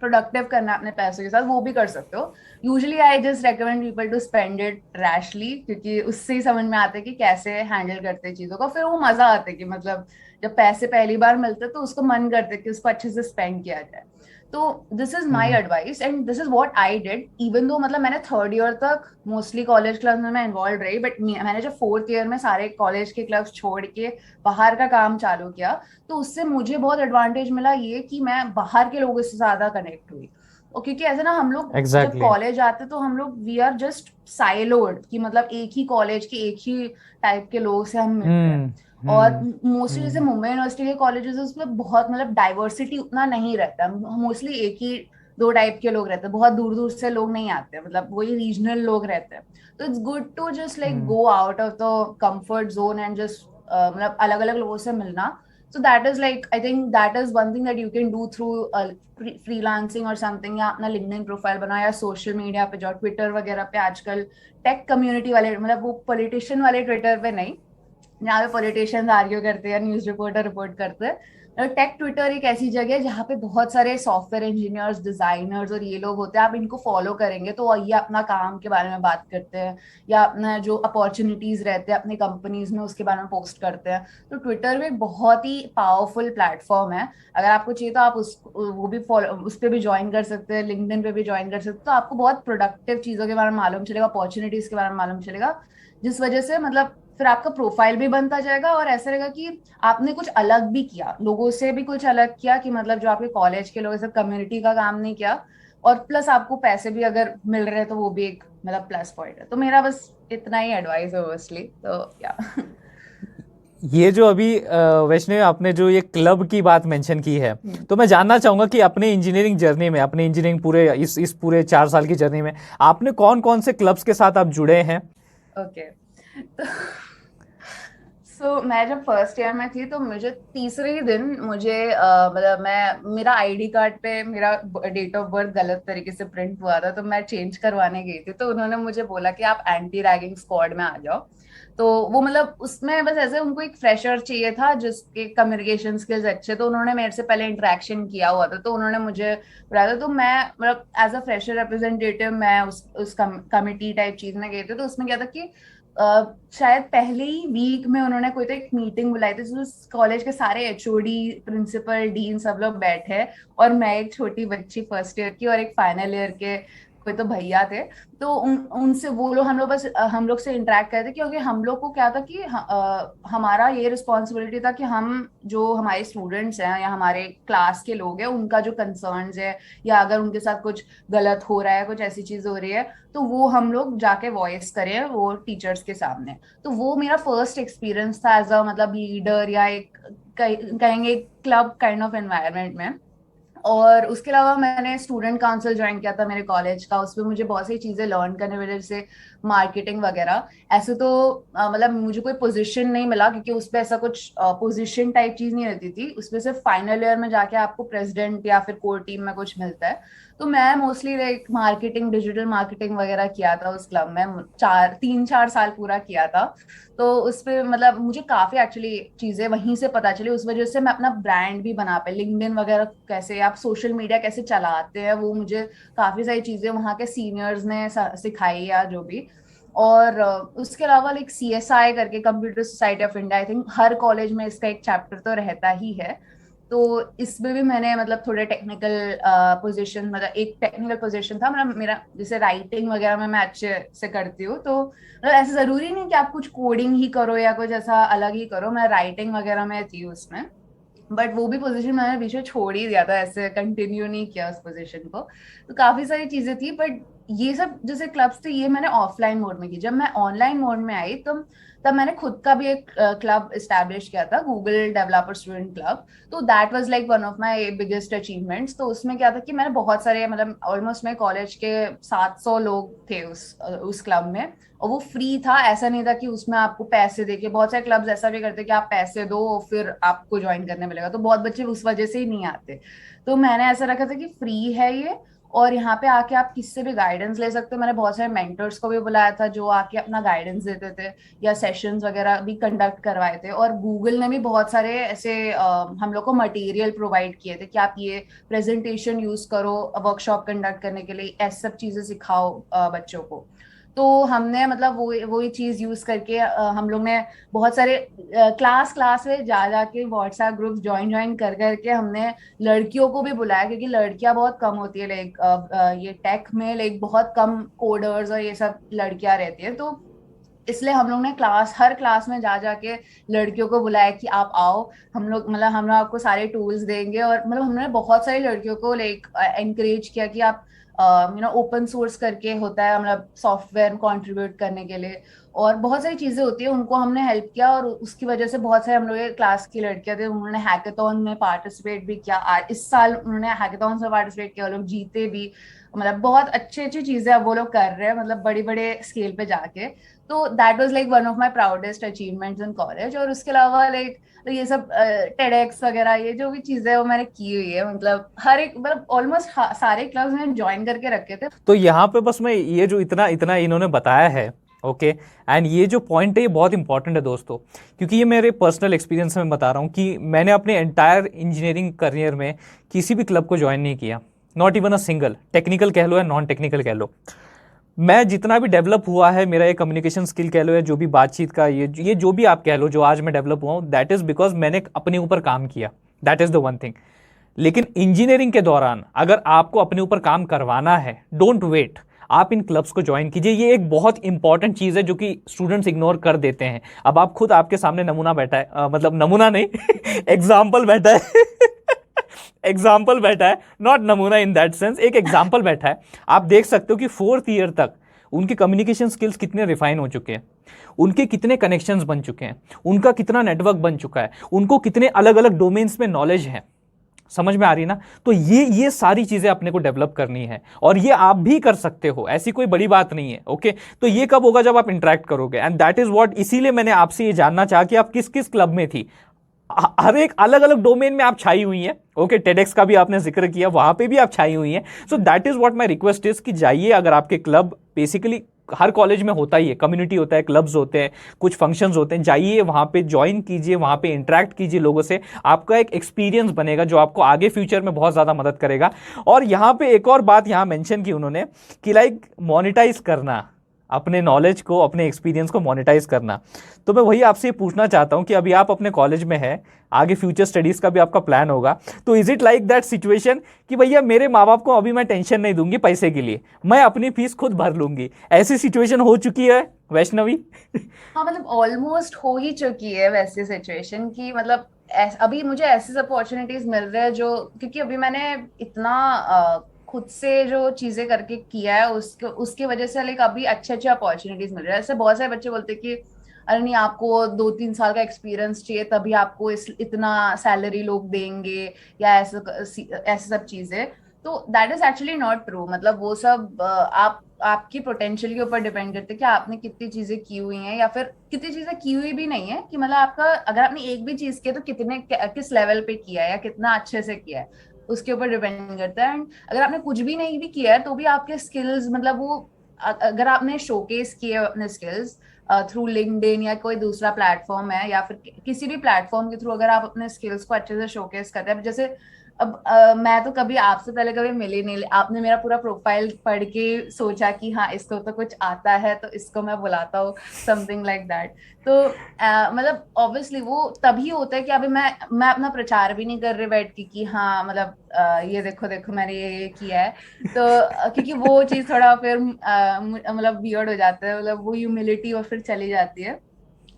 प्रोडक्टिव करना है अपने पैसों के साथ, वो भी कर सकते हो। Usually I just recommend people to spend it rashly, क्योंकि उससे ही समझ में आता है कि कैसे हैंडल करते हैं चीजों को, फिर वो मजा आता है कि मतलब जब पैसे पहली बार मिलते तो उसको मन करते कि उसको अच्छे से स्पेंड किया जाए। तो this is my hmm. Advice and this is what I did, even though मतलब मैंने थर्ड ईयर तक मोस्टली कॉलेज क्लब में मैं इन्वॉल्व रही, बट मैंने जब फोर्थ ईयर में सारे कॉलेज के क्लब्स छोड़ के बाहर का काम चालू किया, तो उससे मुझे बहुत एडवांटेज मिला ये कि मैं बाहर के लोगों से ज्यादा कनेक्ट हुई। और क्योंकि ऐसे ना हम लोग जब एग्जैक्टली। कॉलेज आते तो हम लोग वी आर जस्ट साइलोड, कि मतलब एक ही कॉलेज के एक ही टाइप के लोगों से हम मिलते हैं। हम्म। और हम्म। मोस्टली जैसे हम्म। मुंबई यूनिवर्सिटी के कॉलेजेस उसमें बहुत मतलब डाइवर्सिटी उतना नहीं रहता, मोस्टली एक ही दो टाइप के लोग रहते हैं, बहुत दूर दूर से लोग नहीं आते, मतलब वही रीजनल लोग रहते हैं। तो it's good to just like hmm. Go out of the comfort zone and just मतलब अलग अलग लोगों से मिलना। So that is like, I think that is one thing that you can do through freelancing or something, या अपना LinkedIn profile बना या सोशल मीडिया पे जाओ, ट्विटर वगैरह पे आजकल टेक कम्युनिटी वाले, मतलब वो पॉलिटिशियन वाले ट्विटर पे नहीं जहाँ पे पॉलिटिशियंस आर्ग्यू करते हैं, न्यूज रिपोर्टर रिपोर्ट करते हैं। टेक ट्विटर एक ऐसी जगह है जहाँ पे बहुत सारे सॉफ्टवेयर इंजीनियर्स, डिजाइनर्स और ये लोग होते हैं, आप इनको फॉलो करेंगे तो ये अपना काम के बारे में बात करते हैं या अपना जो अपॉर्चुनिटीज रहते हैं अपनी कंपनीज में उसके बारे में पोस्ट करते हैं। तो ट्विटर भी बहुत ही पावरफुल प्लेटफॉर्म है, अगर आपको चाहिए तो आप उस वो भी फॉलो उस पर भी ज्वाइन कर सकते हैं, लिंक्डइन पे भी ज्वाइन कर सकते हैं, तो आपको बहुत प्रोडक्टिव चीजों के बारे में मालूम चलेगा, अपॉर्चुनिटीज के बारे में मालूम चलेगा, जिस वजह से मतलब फिर आपका प्रोफाइल भी बनता जाएगा और ऐसा रहेगा कि आपने कुछ अलग भी किया, लोगों से भी कुछ अलग किया, कि मतलब जो आपके कॉलेज के लोग सब कम्युनिटी का काम नहीं किया, और प्लस आपको पैसे भी अगर मिल रहे हैं तो वो भी एक मतलब प्लस पॉइंट है। तो मेरा बस इतना ही एडवाइस है मोस्टली, तो या ये जो अभी वैष्णवी आपने जो ये क्लब की बात मेंशन की है, तो मैं जानना चाहूंगा कि अपने इंजीनियरिंग जर्नी में, अपने इंजीनियरिंग पूरे इस पूरे 4 साल की जर्नी में आपने कौन कौन से क्लब्स के साथ आप जुड़े हैं? ओके। तो मैं जब फर्स्ट ईयर में थी तो मुझे तीसरे ही दिन मुझे मतलब मैं मेरा आईडी कार्ड पे मेरा डेट ऑफ बर्थ गलत तरीके से प्रिंट हुआ था, तो मैं चेंज करवाने गई थी, तो उन्होंने मुझे बोला कि आप एंटी रैगिंग स्क्वाड में आ जाओ। तो वो मतलब उसमें बस ऐसे उनको एक फ्रेशर चाहिए था जिसके कम्युनिकेशन स्किल्स अच्छे, तो उन्होंने मेरे से पहले इंटरेक्शन किया हुआ था, तो उन्होंने मुझे बुलाया था। तो मैं मतलब एज अ फ्रेशर रिप्रेजेंटेटिव मैं उस कमिटी टाइप चीज में गई थी। तो उसमें क्या था कि शायद पहले ही वीक में उन्होंने कोई तो एक मीटिंग बुलाई थी जिसमें कॉलेज के सारे एचओडी, प्रिंसिपल, डीन सब लोग बैठे, और मैं एक छोटी बच्ची फर्स्ट ईयर की और एक फाइनल ईयर के कोई तो भैया थे। तो उनसे वो लोग हम लोग बस हम लोग से इंटरेक्ट करते, क्योंकि हम लोग को क्या था कि हमारा ये रिस्पॉन्सिबिलिटी था कि हम जो हमारे स्टूडेंट्स हैं या हमारे क्लास के लोग हैं उनका जो कंसर्न्स है या अगर उनके साथ कुछ गलत हो रहा है, कुछ ऐसी चीज हो रही है, तो वो हम लोग जाके वॉइस करें वो टीचर्स के सामने। तो वो मेरा फर्स्ट एक्सपीरियंस था एज अ मतलब लीडर या एक कहेंगे क्लब काइंड ऑफ एनवायरनमेंट में। और उसके अलावा मैंने स्टूडेंट काउंसिल ज्वाइन किया था मेरे कॉलेज का, उसमें मुझे बहुत सारी चीजें लर्न करने मिली, जैसे मार्केटिंग वगैरह। ऐसे तो मतलब मुझे कोई पोजीशन नहीं मिला क्योंकि उसपे ऐसा कुछ पोजीशन टाइप चीज नहीं रहती थी, उसमें सिर्फ फाइनल ईयर में जाके आपको प्रेसिडेंट या फिर कोर टीम में कुछ मिलता है। तो मैं mostly like marketing, digital marketing वगैरह किया था उस क्लब में, 3-4 साल पूरा किया था। तो उस पे मतलब मुझे काफी एक्चुअली चीजें वहीं से पता चली, उस वजह से मैं अपना ब्रांड भी बना पाई, लिंक्डइन वगैरह कैसे आप सोशल मीडिया कैसे चलाते हैं वो मुझे काफी सारी चीजें वहाँ के सीनियर्स ने सिखाई या जो भी। और उसके अलावा लाइक CSI करके, computer society of India, I think her college में इसका एक चैप्टर तो रहता ही है। तो इसमें भी मैंने मतलब थोड़े टेक्निकल पोजीशन, मतलब एक टेक्निकल पोजीशन था मतलब मेरा, जैसे राइटिंग वगैरह में मैं अच्छे से करती हूँ, तो मतलब ऐसा जरूरी नहीं कि आप कुछ कोडिंग ही करो या कुछ ऐसा अलग ही करो, मैं राइटिंग वगैरह में थी उसमें। बट वो भी पोजीशन मैंने बीच में छोड़ ही दिया था, ऐसे कंटिन्यू नहीं किया उस पोजीशन को। तो काफी सारी चीजें थी, बट ये सब जैसे क्लब्स थे ये मैंने ऑफलाइन मोड में की। जब मैं ऑनलाइन मोड में आई तब मैंने खुद का भी एक क्लब इस्टेब्लिश किया था, गूगल डेवलपर स्टूडेंट क्लब। तो that was like one of my biggest achievements. तो उसमें क्या था कि मैंने बहुत सारे मतलब ऑलमोस्ट मेरे कॉलेज के 700 लोग थे उस क्लब में, और वो फ्री था, ऐसा नहीं था कि उसमें आपको पैसे देके, बहुत सारे क्लब्स ऐसा भी करते कि आप पैसे दो फिर आपको ज्वाइन करने मिलेगा, तो बहुत बच्चे उस वजह से ही नहीं आते। तो मैंने ऐसा रखा था कि फ्री है ये, और यहाँ पे आके आप किससे भी गाइडेंस ले सकते हो। मैंने बहुत सारे मेंटर्स को भी बुलाया था जो आके अपना गाइडेंस देते थे, या सेशंस वगैरह भी कंडक्ट करवाए थे। और गूगल ने भी बहुत सारे ऐसे हम लोग को मटेरियल प्रोवाइड किए थे कि आप ये प्रेजेंटेशन यूज करो वर्कशॉप कंडक्ट करने के लिए, ऐसी सब चीजें सिखाओ बच्चों को। तो हमने मतलब वो चीज यूज करके हम लोग ने बहुत सारे क्लास क्लास में जा जाके व्हाट्सएप ग्रुप ज्वाइन ज्वाइन कर करके हमने लड़कियों को भी बुलाया, क्योंकि लड़कियां बहुत कम होती है लाइक ये टेक में, लाइक बहुत कम कोडर्स और ये सब लड़कियां रहती है। तो इसलिए हम लोग ने हर क्लास में जा जाके लड़कियों को बुलाया कि आप आओ, हम लोग आपको सारे टूल्स देंगे। और मतलब हमने बहुत सारी लड़कियों को लाइक एनकरेज किया कि आप ओपन सोर्स करके होता है मतलब सॉफ्टवेयर कंट्रीब्यूट करने के लिए, और बहुत सारी चीजें होती है, उनको हमने हेल्प किया। और उसकी वजह से बहुत सारे हम लोग क्लास की लड़कियां थे, उन्होंने हैकेथॉन में पार्टिसिपेट भी किया। इस साल उन्होंने हैकेथॉन से पार्टिसिपेट किया, वो लोग जीते भी। मतलब बहुत अच्छी अच्छी चीजें अब वो लोग कर रहे हैं, मतलब बड़ी बड़े स्केल पे जाके। तो that was like one of my proudest achievements in college. और उसके अलावा लाइक ये सब टेडेक्स वगैरह ये जो भी चीजें वो मैंने की हुई है, मतलब हर एक मतलब ऑलमोस्ट सारे क्लब्स मैंने ज्वाइन करके रखे थे। तो यहाँ पे बस मैं ये जो इतना इतना इन्होंने बताया है, ओके, एंड ये जो पॉइंट है ये बहुत इंपॉर्टेंट है दोस्तों, क्योंकि ये मेरे पर्सनल एक्सपीरियंस में बता रहा हूँ कि मैंने अपने एंटायर इंजीनियरिंग करियर में किसी भी क्लब को ज्वाइन नहीं किया, not even a single, technical कह लो या नॉन टेक्निकल कह लो। मैं जितना भी डेवलप हुआ है, मेरा ये कम्युनिकेशन स्किल कह लो या जो भी बातचीत का ये जो भी आप कह लो, जो आज मैं डेवलप हुआ हूँ, दैट इज़ बिकॉज मैंने अपने ऊपर काम किया, that is the one thing. लेकिन इंजीनियरिंग के दौरान अगर आपको अपने ऊपर काम करवाना है, डोंट वेट, आप इन क्लब्स को ज्वाइन कीजिए। ये एक बहुत इंपॉर्टेंट चीज़ है जो कि स्टूडेंट्स इग्नोर कर देते हैं। अब आप खुद आपके सामने नमूना बैठा है, मतलब नमूना नहीं एग्जाम्पल बैठा है एग्जाम्पल बैठा है, नॉट नमूना इन दैट सेंस, एक एग्जाम्पल बैठा है। आप देख सकते हो कि 4th ईयर तक उनके कम्युनिकेशन स्किल्स कितने रिफाइन हो चुके हैं, उनके कितने कनेक्शंस बन चुके हैं, उनका कितना नेटवर्क बन चुका है, उनको कितने अलग अलग डोमेन्स में नॉलेज है। समझ में आ रही ना? तो ये सारी चीजें अपने को डेवलप करनी है, और ये आप भी कर सकते हो, ऐसी कोई बड़ी बात नहीं है। ओके, तो ये कब होगा? जब आप इंटरेक्ट करोगे, एंड दैट इज व्हाट, इसीलिए मैंने आपसे ये जानना चाहा कि आप किस किस क्लब में थी। हर एक अलग अलग डोमेन में आप छाई हुई हैं। ओके, टेडेक्स का भी आपने जिक्र किया, वहां पे भी आप छाई हुई हैं। So that is what my request is कि जाइए, अगर आपके क्लब, बेसिकली हर कॉलेज में होता ही है, कम्युनिटी होता है, क्लब्स होते हैं, कुछ फंक्शंस होते हैं, जाइए वहां पे ज्वाइन कीजिए, वहां पे इंटरेक्ट कीजिए लोगों से। आपका एक एक्सपीरियंस बनेगा जो आपको आगे फ्यूचर में बहुत ज्यादा मदद करेगा। और यहां पे एक और बात यहां मेंशन की उन्होंने कि लाइक मोनेटाइज करना, अपने नॉलेज को, अपने एक्सपीरियंस को मोनेटाइज करना। तो मैं वही आपसे पूछना चाहता हूं कि अभी आप अपने कॉलेज में हैं, आगे फ्यूचर स्टडीज का भी आपका प्लान होगा, तो is it like that situation कि भैया मेरे माँ बाप को अभी मैं टेंशन नहीं दूंगी पैसे के लिए, मैं अपनी फीस खुद भर लूंगी, ऐसी सिचुएशन हो चुकी है वैष्णवी? हाँ मतलब ऑलमोस्ट हो ही चुकी है वैसी सिचुएशन की, मतलब अभी मुझे ऐसी अपॉर्चुनिटीज मिल रहे हैं जो, क्योंकि अभी मैंने इतना खुद से जो चीजें करके किया है उसके उसकी वजह से लाइक अभी अच्छे अच्छे अपॉर्चुनिटीज मिल रहे हैं। ऐसे बहुत सारे बच्चे बोलते हैं कि अरे नहीं, आपको 2-3 साल का एक्सपीरियंस चाहिए तभी आपको इतना सैलरी लोग देंगे, या ऐसे ऐसे सब चीजें। तो that is actually not true. मतलब वो सब आप आपकी पोटेंशियल के ऊपर डिपेंड करते हैं कि आपने कितनी चीजें की हुई हैं, या फिर कितनी चीजें की हुई भी नहीं है, कि मतलब आपका अगर आपने एक भी चीज की है तो कितने किस लेवल पे किया है या कितना अच्छे से किया है, उसके ऊपर डिपेंड करता है। एंड अगर आपने कुछ भी नहीं भी किया है तो भी आपके स्किल्स, मतलब वो अगर आपने शोकेस किए अपने स्किल्स थ्रू लिंक्डइन या कोई दूसरा प्लेटफॉर्म है, या फिर किसी भी प्लेटफॉर्म के थ्रू अगर आप अपने स्किल्स को अच्छे से शोकेस करते हैं। जैसे अब मैं तो कभी आपसे पहले कभी मिली नहीं, आपने मेरा पूरा प्रोफाइल पढ़ के सोचा कि हाँ इसको तो कुछ आता है तो इसको मैं बुलाता हूँ, समथिंग लाइक दैट। तो मतलब ऑब्वियसली वो तभी होता है कि अभी मैं अपना प्रचार भी नहीं कर रही बैठ के कि हाँ मतलब ये देखो देखो मैंने ये किया है। तो क्योंकि वो चीज थोड़ा फिर मतलब वियर्ड हो जाता है, मतलब वो ह्यूमिलिटी और फिर चली जाती है।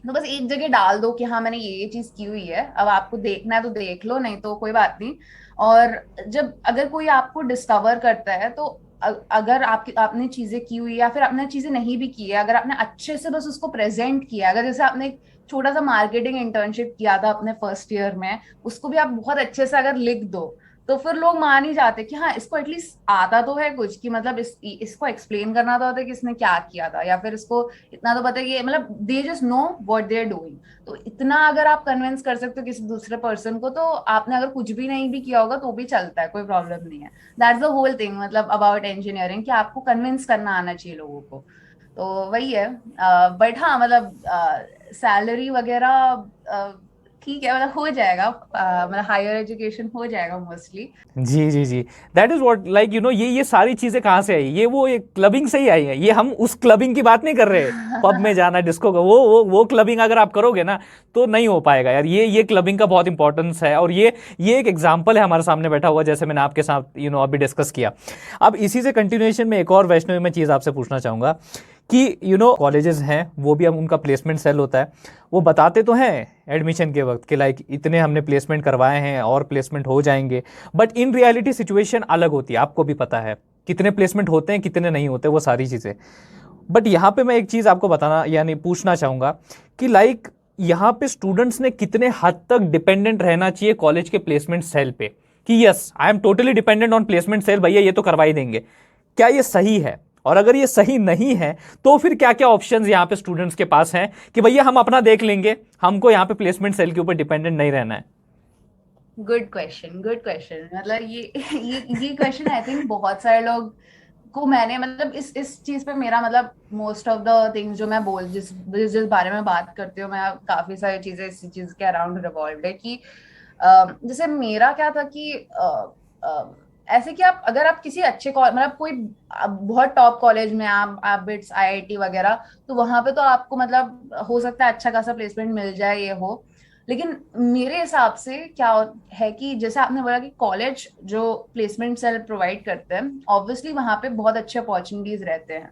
तो बस एक जगह डाल दो कि हाँ मैंने ये चीज की हुई है, अब आपको देखना है तो देख लो, नहीं तो कोई बात नहीं। और जब अगर कोई आपको डिस्कवर करता है तो अगर आपने चीजें की हुई या फिर आपने चीजें नहीं भी की है, अगर आपने अच्छे से बस उसको प्रेजेंट किया, अगर जैसे आपने एक छोटा सा मार्केटिंग इंटर्नशिप किया था अपने फर्स्ट ईयर में, उसको भी आप बहुत अच्छे से अगर लिख दो तो फिर लोग मान ही जाते कि हाँ इसको एटलीस्ट आता तो है कुछ, कि मतलब इसको एक्सप्लेन करना तो होता है कि इसने क्या किया था, या फिर इसको इतना तो पता है कि मतलब they just know what they are doing. तो इतना अगर आप कन्विंस कर सकते हो किसी दूसरे पर्सन को, तो आपने अगर कुछ भी नहीं भी किया होगा तो भी चलता है, कोई प्रॉब्लम नहीं है। दैट्स द होल थिंग, मतलब अबाउट इंजीनियरिंग, कि आपको कन्विंस करना आना चाहिए लोगों को। तो वही है। बट हाँ मतलब सैलरी वगैरह ठीक है, मतलब हो जाएगा, मतलब हायर एजुकेशन हो जाएगा मोस्टली। जी जी जी। दैट इज व्हाट लाइक ये सारी चीजें कहाँ से आई, ये वो एक क्लबिंग से ही आई है। ये हम उस क्लबिंग की बात नहीं कर रहे, पब में जाना, डिस्को का, वो क्लबिंग अगर आप करोगे ना तो नहीं हो पाएगा यार। ये क्लबिंग का बहुत इंपॉर्टेंस है, और ये एक एग्जांपल है हमारे सामने बैठा हुआ, जैसे मैंने आपके साथ अभी डिस्कस किया। अब इसी से कंटिन्यूएशन में एक और वैष्णवी में चीज आपसे पूछना चाहूंगा कि कॉलेजेस हैं, वो भी हम उनका प्लेसमेंट सेल होता है, वो बताते तो हैं एडमिशन के वक्त कि लाइक इतने हमने प्लेसमेंट करवाए हैं और प्लेसमेंट हो जाएंगे, बट इन रियलिटी सिचुएशन अलग होती है। आपको भी पता है कितने प्लेसमेंट होते हैं, कितने नहीं होते, वो सारी चीज़ें। बट यहाँ पे मैं एक चीज़ आपको बताना यानी पूछना चाहूँगा कि लाइक यहाँ पे स्टूडेंट्स ने कितने हद तक डिपेंडेंट रहना चाहिए कॉलेज के प्लेसमेंट सेल पे, कि yes I am totally dependent on placement cell, भैया ये तो करवा ही देंगे। क्या ये सही है? और अगर ये सही नहीं है तो फिर क्या क्या ऑप्शंस यहाँ पे स्टूडेंट्स के पास हैं कि भैया हम अपना देख लेंगे, हमको यहाँ पे प्लेसमेंट सेल के ऊपर डिपेंडेंट नहीं रहना है। Good question, good question. मतलब ये क्वेश्चन आई थिंक बहुत सारे लोग को मैंने, मतलब इस चीज पे मेरा मतलब मोस्ट ऑफ द थिंग्स जो मैं बोल जिस बारे में बात करती हूँ मैं, काफी सारी चीजें इस चीज के अराउंड रिवॉल्व है कि जैसे मेरा क्या था कि ऐसे कि आप अगर आप किसी अच्छे मतलब कोई बहुत टॉप कॉलेज में आप बिट्स आईआईटी वगैरह, तो वहां पे तो आपको मतलब हो सकता है अच्छा खासा प्लेसमेंट मिल जाए ये हो। लेकिन मेरे हिसाब से क्या है कि जैसे आपने बोला कि कॉलेज जो प्लेसमेंट सेल प्रोवाइड करते हैं, ऑब्वियसली वहां पे बहुत अच्छे अपॉर्चुनिटीज रहते हैं,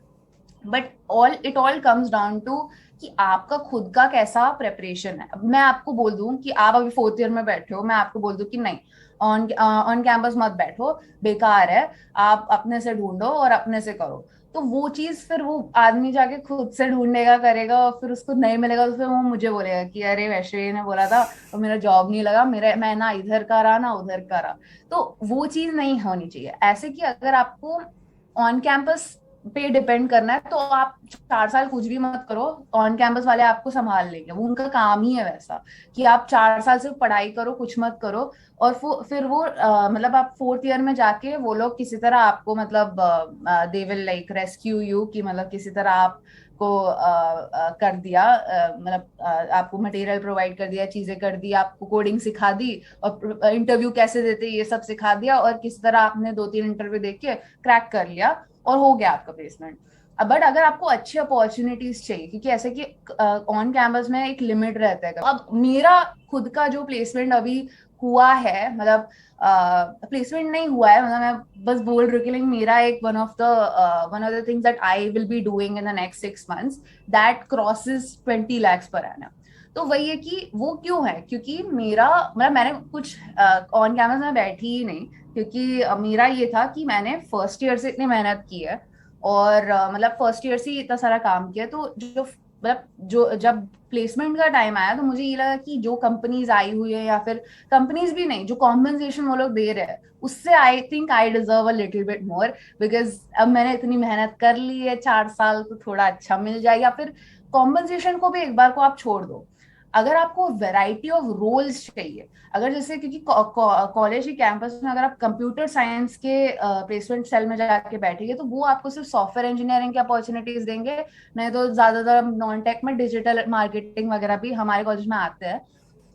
but it all comes down to कि आपका खुद का कैसा प्रेपरेशन है। अब मैं आपको बोल दूं कि आप अभी फोर्थ ईयर में बैठे हो, मैं आपको बोल दूं कि नहीं, ऑन ऑन कैंपस मत बैठो, बेकार है, आप अपने से ढूंढो और अपने से करो। तो वो चीज फिर वो आदमी जाके खुद से ढूंढेगा करेगा, और फिर उसको नहीं मिलेगा तो फिर वो मुझे बोलेगा कि अरे वैसे ने बोला था और मेरा जॉब नहीं लगा, मेरा मैं ना इधर का रहा ना उधर का रहा। तो वो चीज नहीं होनी चाहिए ऐसे कि अगर आपको ऑन कैंपस पे डिपेंड करना है तो आप 4 साल कुछ भी मत करो, ऑन कैंपस वाले आपको संभाल लेंगे, वो उनका काम ही है वैसा कि आप 4 साल सिर्फ पढ़ाई करो, कुछ मत करो। और फिर वो मतलब आप फोर्थ ईयर में जाके वो लोग किसी तरह आपको मतलब they will like rescue you, कि मतलब किसी तरह आप को कर दिया, मतलब आपको मटेरियल प्रोवाइड कर दिया, चीजें कर दी, आपको कोडिंग सिखा दी, और इंटरव्यू कैसे देते ये सब सिखा दिया, और किस तरह आपने 2-3 इंटरव्यू देख के क्रैक कर लिया और हो गया आपका प्लेसमेंट। बट अगर आपको अच्छी अपॉर्चुनिटीज चाहिए, क्योंकि ऐसे कि ऑन कैंपस में एक लिमिट रहता है। अब मेरा खुद का जो प्लेसमेंट अभी हुआ है, मतलब प्लेसमेंट नहीं हुआ है, मतलब मैं बस बोल रही हूँ कि मेरा एक one of the things that I will be doing in the next 6 months that crosses 20 lakhs per annum. तो वही है कि वो क्यों है, क्योंकि मेरा मतलब मैंने कुछ ऑन कैंपस में बैठी ही नहीं, क्योंकि मेरा ये था कि मैंने फर्स्ट ईयर से इतनी मेहनत की है, और मतलब फर्स्ट ईयर से ही इतना सारा काम किया, तो जो मतलब जो जब प्लेसमेंट का टाइम आया तो मुझे ये लगा कि जो कंपनीज आई हुई है, या फिर कंपनीज भी नहीं, जो कॉम्पनसेशन वो लोग दे रहे हैं उससे I think I deserve a little bit more, because अब मैंने इतनी मेहनत कर ली है 4 साल, तो थोड़ा अच्छा मिल जाए। या फिर कॉम्पनसेशन को भी एक बार को आप छोड़ दो, अगर आपको वैरायटी ऑफ रोल्स चाहिए, अगर जैसे क्योंकि कॉलेज के कैंपस में अगर आप कंप्यूटर साइंस के प्लेसमेंट सेल में जाके बैठेंगे तो वो आपको सिर्फ सॉफ्टवेयर इंजीनियरिंग की अपॉर्चुनिटीज देंगे, नहीं तो ज्यादातर नॉन टेक में डिजिटल मार्केटिंग वगैरह भी हमारे कॉलेज में आते हैं,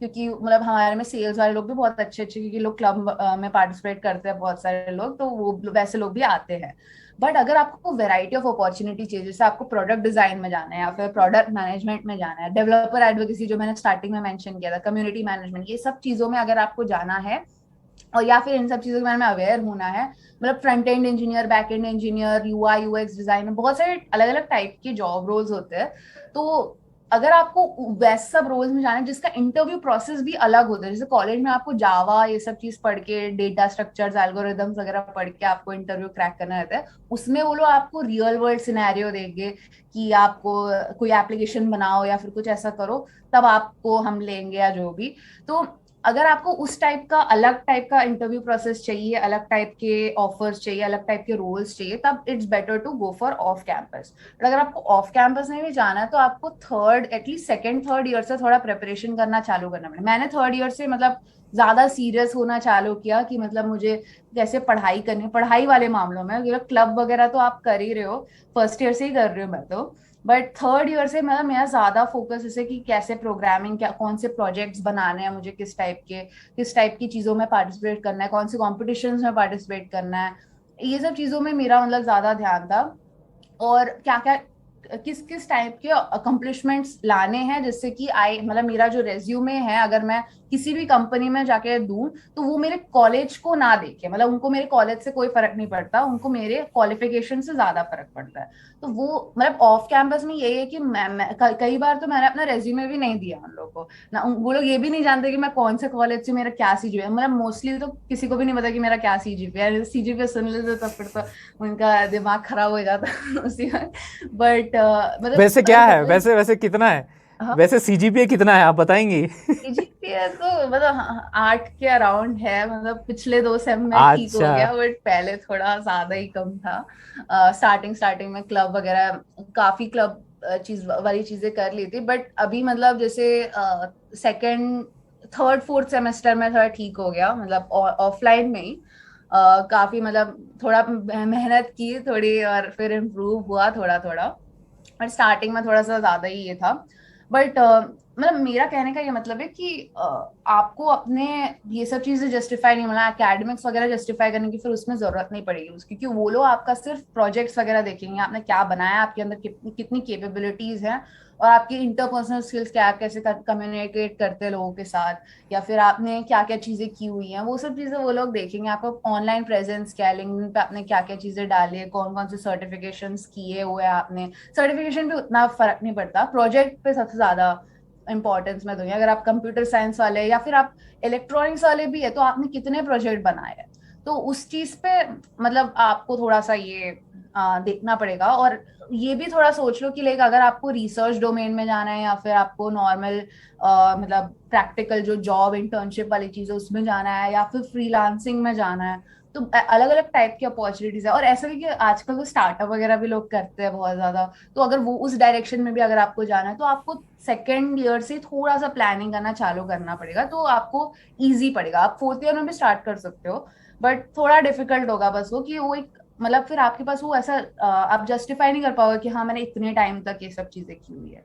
क्योंकि मतलब हमारे में सेल्स वाले लोग भी बहुत अच्छे अच्छे, क्योंकि लोग क्लब में पार्टिसिपेट करते हैं बहुत सारे लोग, तो वो वैसे लोग भी आते हैं। बट अगर आपको वैरायटी ऑफ अपॉर्चुनिटी चाहिए, जैसे आपको प्रोडक्ट डिजाइन में जाना है, या फिर प्रोडक्ट मैनेजमेंट में जाना है, डेवलपर एडवोकेसी जो मैंने स्टार्टिंग में मेंशन किया था, कम्युनिटी मैनेजमेंट, ये सब चीजों में अगर आपको जाना है, और या फिर इन सब चीजों के बारे में अवेयर होना है, मतलब front end engineer, back and engineer, UI UX design में बहुत सारे अलग अलग टाइप के जॉब रोल्स होते हैं। तो अगर आपको वैसे सब रोल्स में जाना है जिसका इंटरव्यू प्रोसेस भी अलग होता है, जैसे कॉलेज में आपको जावा ये सब चीज पढ़ के, डेटा स्ट्रक्चर्स, एल्गोरिदम्स वगैरह पढ़ के आपको इंटरव्यू क्रैक करना रहता है, उसमें वो लोग आपको रियल वर्ल्ड सिनेरियो देंगे कि आपको कोई एप्लीकेशन बनाओ या फिर कुछ ऐसा करो, तब आपको हम लेंगे या जो भी। तो अगर आपको उस अलग टाइप का इंटरव्यू प्रोसेस चाहिए, अलग टाइप के ऑफर्स चाहिए, अलग टाइप के रोल्स चाहिए, तब it's better to go for off campus. But अगर आपको ऑफ कैंपस में भी जाना है तो आपको एटलीस्ट सेकेंड थर्ड ईयर से थोड़ा प्रिपरेशन करना चालू करना पड़ेगा। मैंने थर्ड ईयर से मतलब ज्यादा सीरियस होना चालू किया कि मतलब मुझे जैसे पढ़ाई करनी, पढ़ाई वाले मामलों में क्लब वगैरह तो आप कर ही रहे हो, फर्स्ट ईयर से ही कर रहे हो मैं तो, बट थर्ड ईयर से मतलब मेरा ज्यादा फोकस जैसे कि कैसे प्रोग्रामिंग, क्या कौन से प्रोजेक्ट्स बनाने हैं मुझे, किस टाइप की चीजों में पार्टिसिपेट करना है, कौन से कॉम्पिटिशन्स में पार्टिसिपेट करना है, ये सब चीजों में मेरा मतलब ज्यादा ध्यान था। और क्या क्या किस किस टाइप के अकम्पलिशमेंट्स लाने हैं, जिससे कि आई मतलब मेरा जो रेज्यूमे है अगर मैं किसी भी कंपनी में जाके दूं तो वो मेरे कॉलेज को ना देखे, मतलब उनको मेरे कॉलेज से कोई फर्क नहीं पड़ता, उनको मेरे क्वालिफिकेशन से ज्यादा फर्क पड़ता है। तो वो मतलब ऑफ कैंपस में यही है कि कई बार तो मैंने अपना रेज्यूमे भी नहीं दिया उन लोगों को ना, वो लोग ये भी नहीं जानते कि मैं कौन से कॉलेज से, मेरा क्या सीजीपीए, मतलब मोस्टली तो किसी को भी नहीं पता कि मेरा क्या सीजीपीए है। सीजीपीए सुन लेते तो फिर तो उनका दिमाग खराब हो जाता उसी में। बट मतलब वैसे क्या है, वैसे वैसे कितना है, वैसे सीजीपीए कितना है आप बताएंगी? सीजीपीए तो मतलब 8 के अराउंड है, मतलब पिछले 2 सेम में ठीक हो अच्छा। गया, बट पहले थोड़ा ज्यादा ही कम था। स्टार्टिंग में क्लब वगैरह, काफी क्लब चीज वाली चीजें कर ली थी, बट अभी मतलब जैसे सेकंड थर्ड फोर्थ सेमेस्टर में थोड़ा ठीक हो गया, मतलब ऑफलाइन में ही काफी मतलब थोड़ा मेहनत की थोड़ी और फिर इम्प्रूव हुआ थोड़ा थोड़ा। और स्टार्टिंग में थोड़ा सा ज्यादा ही ये था, बट मतलब मेरा कहने का ये मतलब है कि आपको अपने ये सब चीजें जस्टिफाई नहीं, मतलब एकेडमिक्स वगैरह जस्टिफाई करने की फिर उसमें जरूरत नहीं पड़ेगी क्योंकि वो लोग आपका सिर्फ प्रोजेक्ट्स वगैरह देखेंगे, आपने क्या बनाया, आपके अंदर कितनी कैपेबिलिटीज हैं, और आपकी इंटरपर्सनल स्किल्स क्या, आप कैसे कम्युनिकेट करते हैं लोगों के साथ, या फिर आपने क्या क्या चीजें की हुई हैं, वो सब चीजें वो लोग देखेंगे। आपका ऑनलाइन प्रेजेंस क्या है, लिंक्डइन पे आपने क्या क्या चीजें डाली है, कौन कौन से सर्टिफिकेशंस किए हुए हैं आपने। सर्टिफिकेशन पे उतना फर्क नहीं पड़ता, प्रोजेक्ट पे सबसे ज्यादा इंपॉर्टेंस मैं दूंगी। अगर आप कंप्यूटर साइंस वाले या फिर आप इलेक्ट्रॉनिक्स वाले भी है तो आपने कितने प्रोजेक्ट बनाए हैं, तो उस चीज पे मतलब आपको थोड़ा सा ये देखना पड़ेगा। और ये भी थोड़ा सोच लो कि लाइक अगर आपको रिसर्च डोमेन में जाना है या फिर आपको नॉर्मल मतलब प्रैक्टिकल जो जॉब इंटर्नशिप वाली चीज है उसमें जाना है, या फिर फ्रीलांसिंग में जाना है, तो अलग अलग टाइप की अपॉर्चुनिटीज है। और ऐसा भी कि आजकल तो स्टार्टअप वगैरह भी लोग करते हैं बहुत ज्यादा, तो अगर वो उस डायरेक्शन में भी अगर आपको जाना है तो आपको सेकेंड ईयर से थोड़ा सा प्लानिंग करना चालू करना पड़ेगा, तो आपको इजी पड़ेगा। आप फोर्थ ईयर में भी स्टार्ट कर सकते हो, बट थोड़ा डिफिकल्ट होगा बस वो कि वो एक मतलब फिर आपके पास वो ऐसा आप जस्टिफाई नहीं कर पाओगे कि हाँ मैंने इतने टाइम तक ये सब चीजें की हुई है।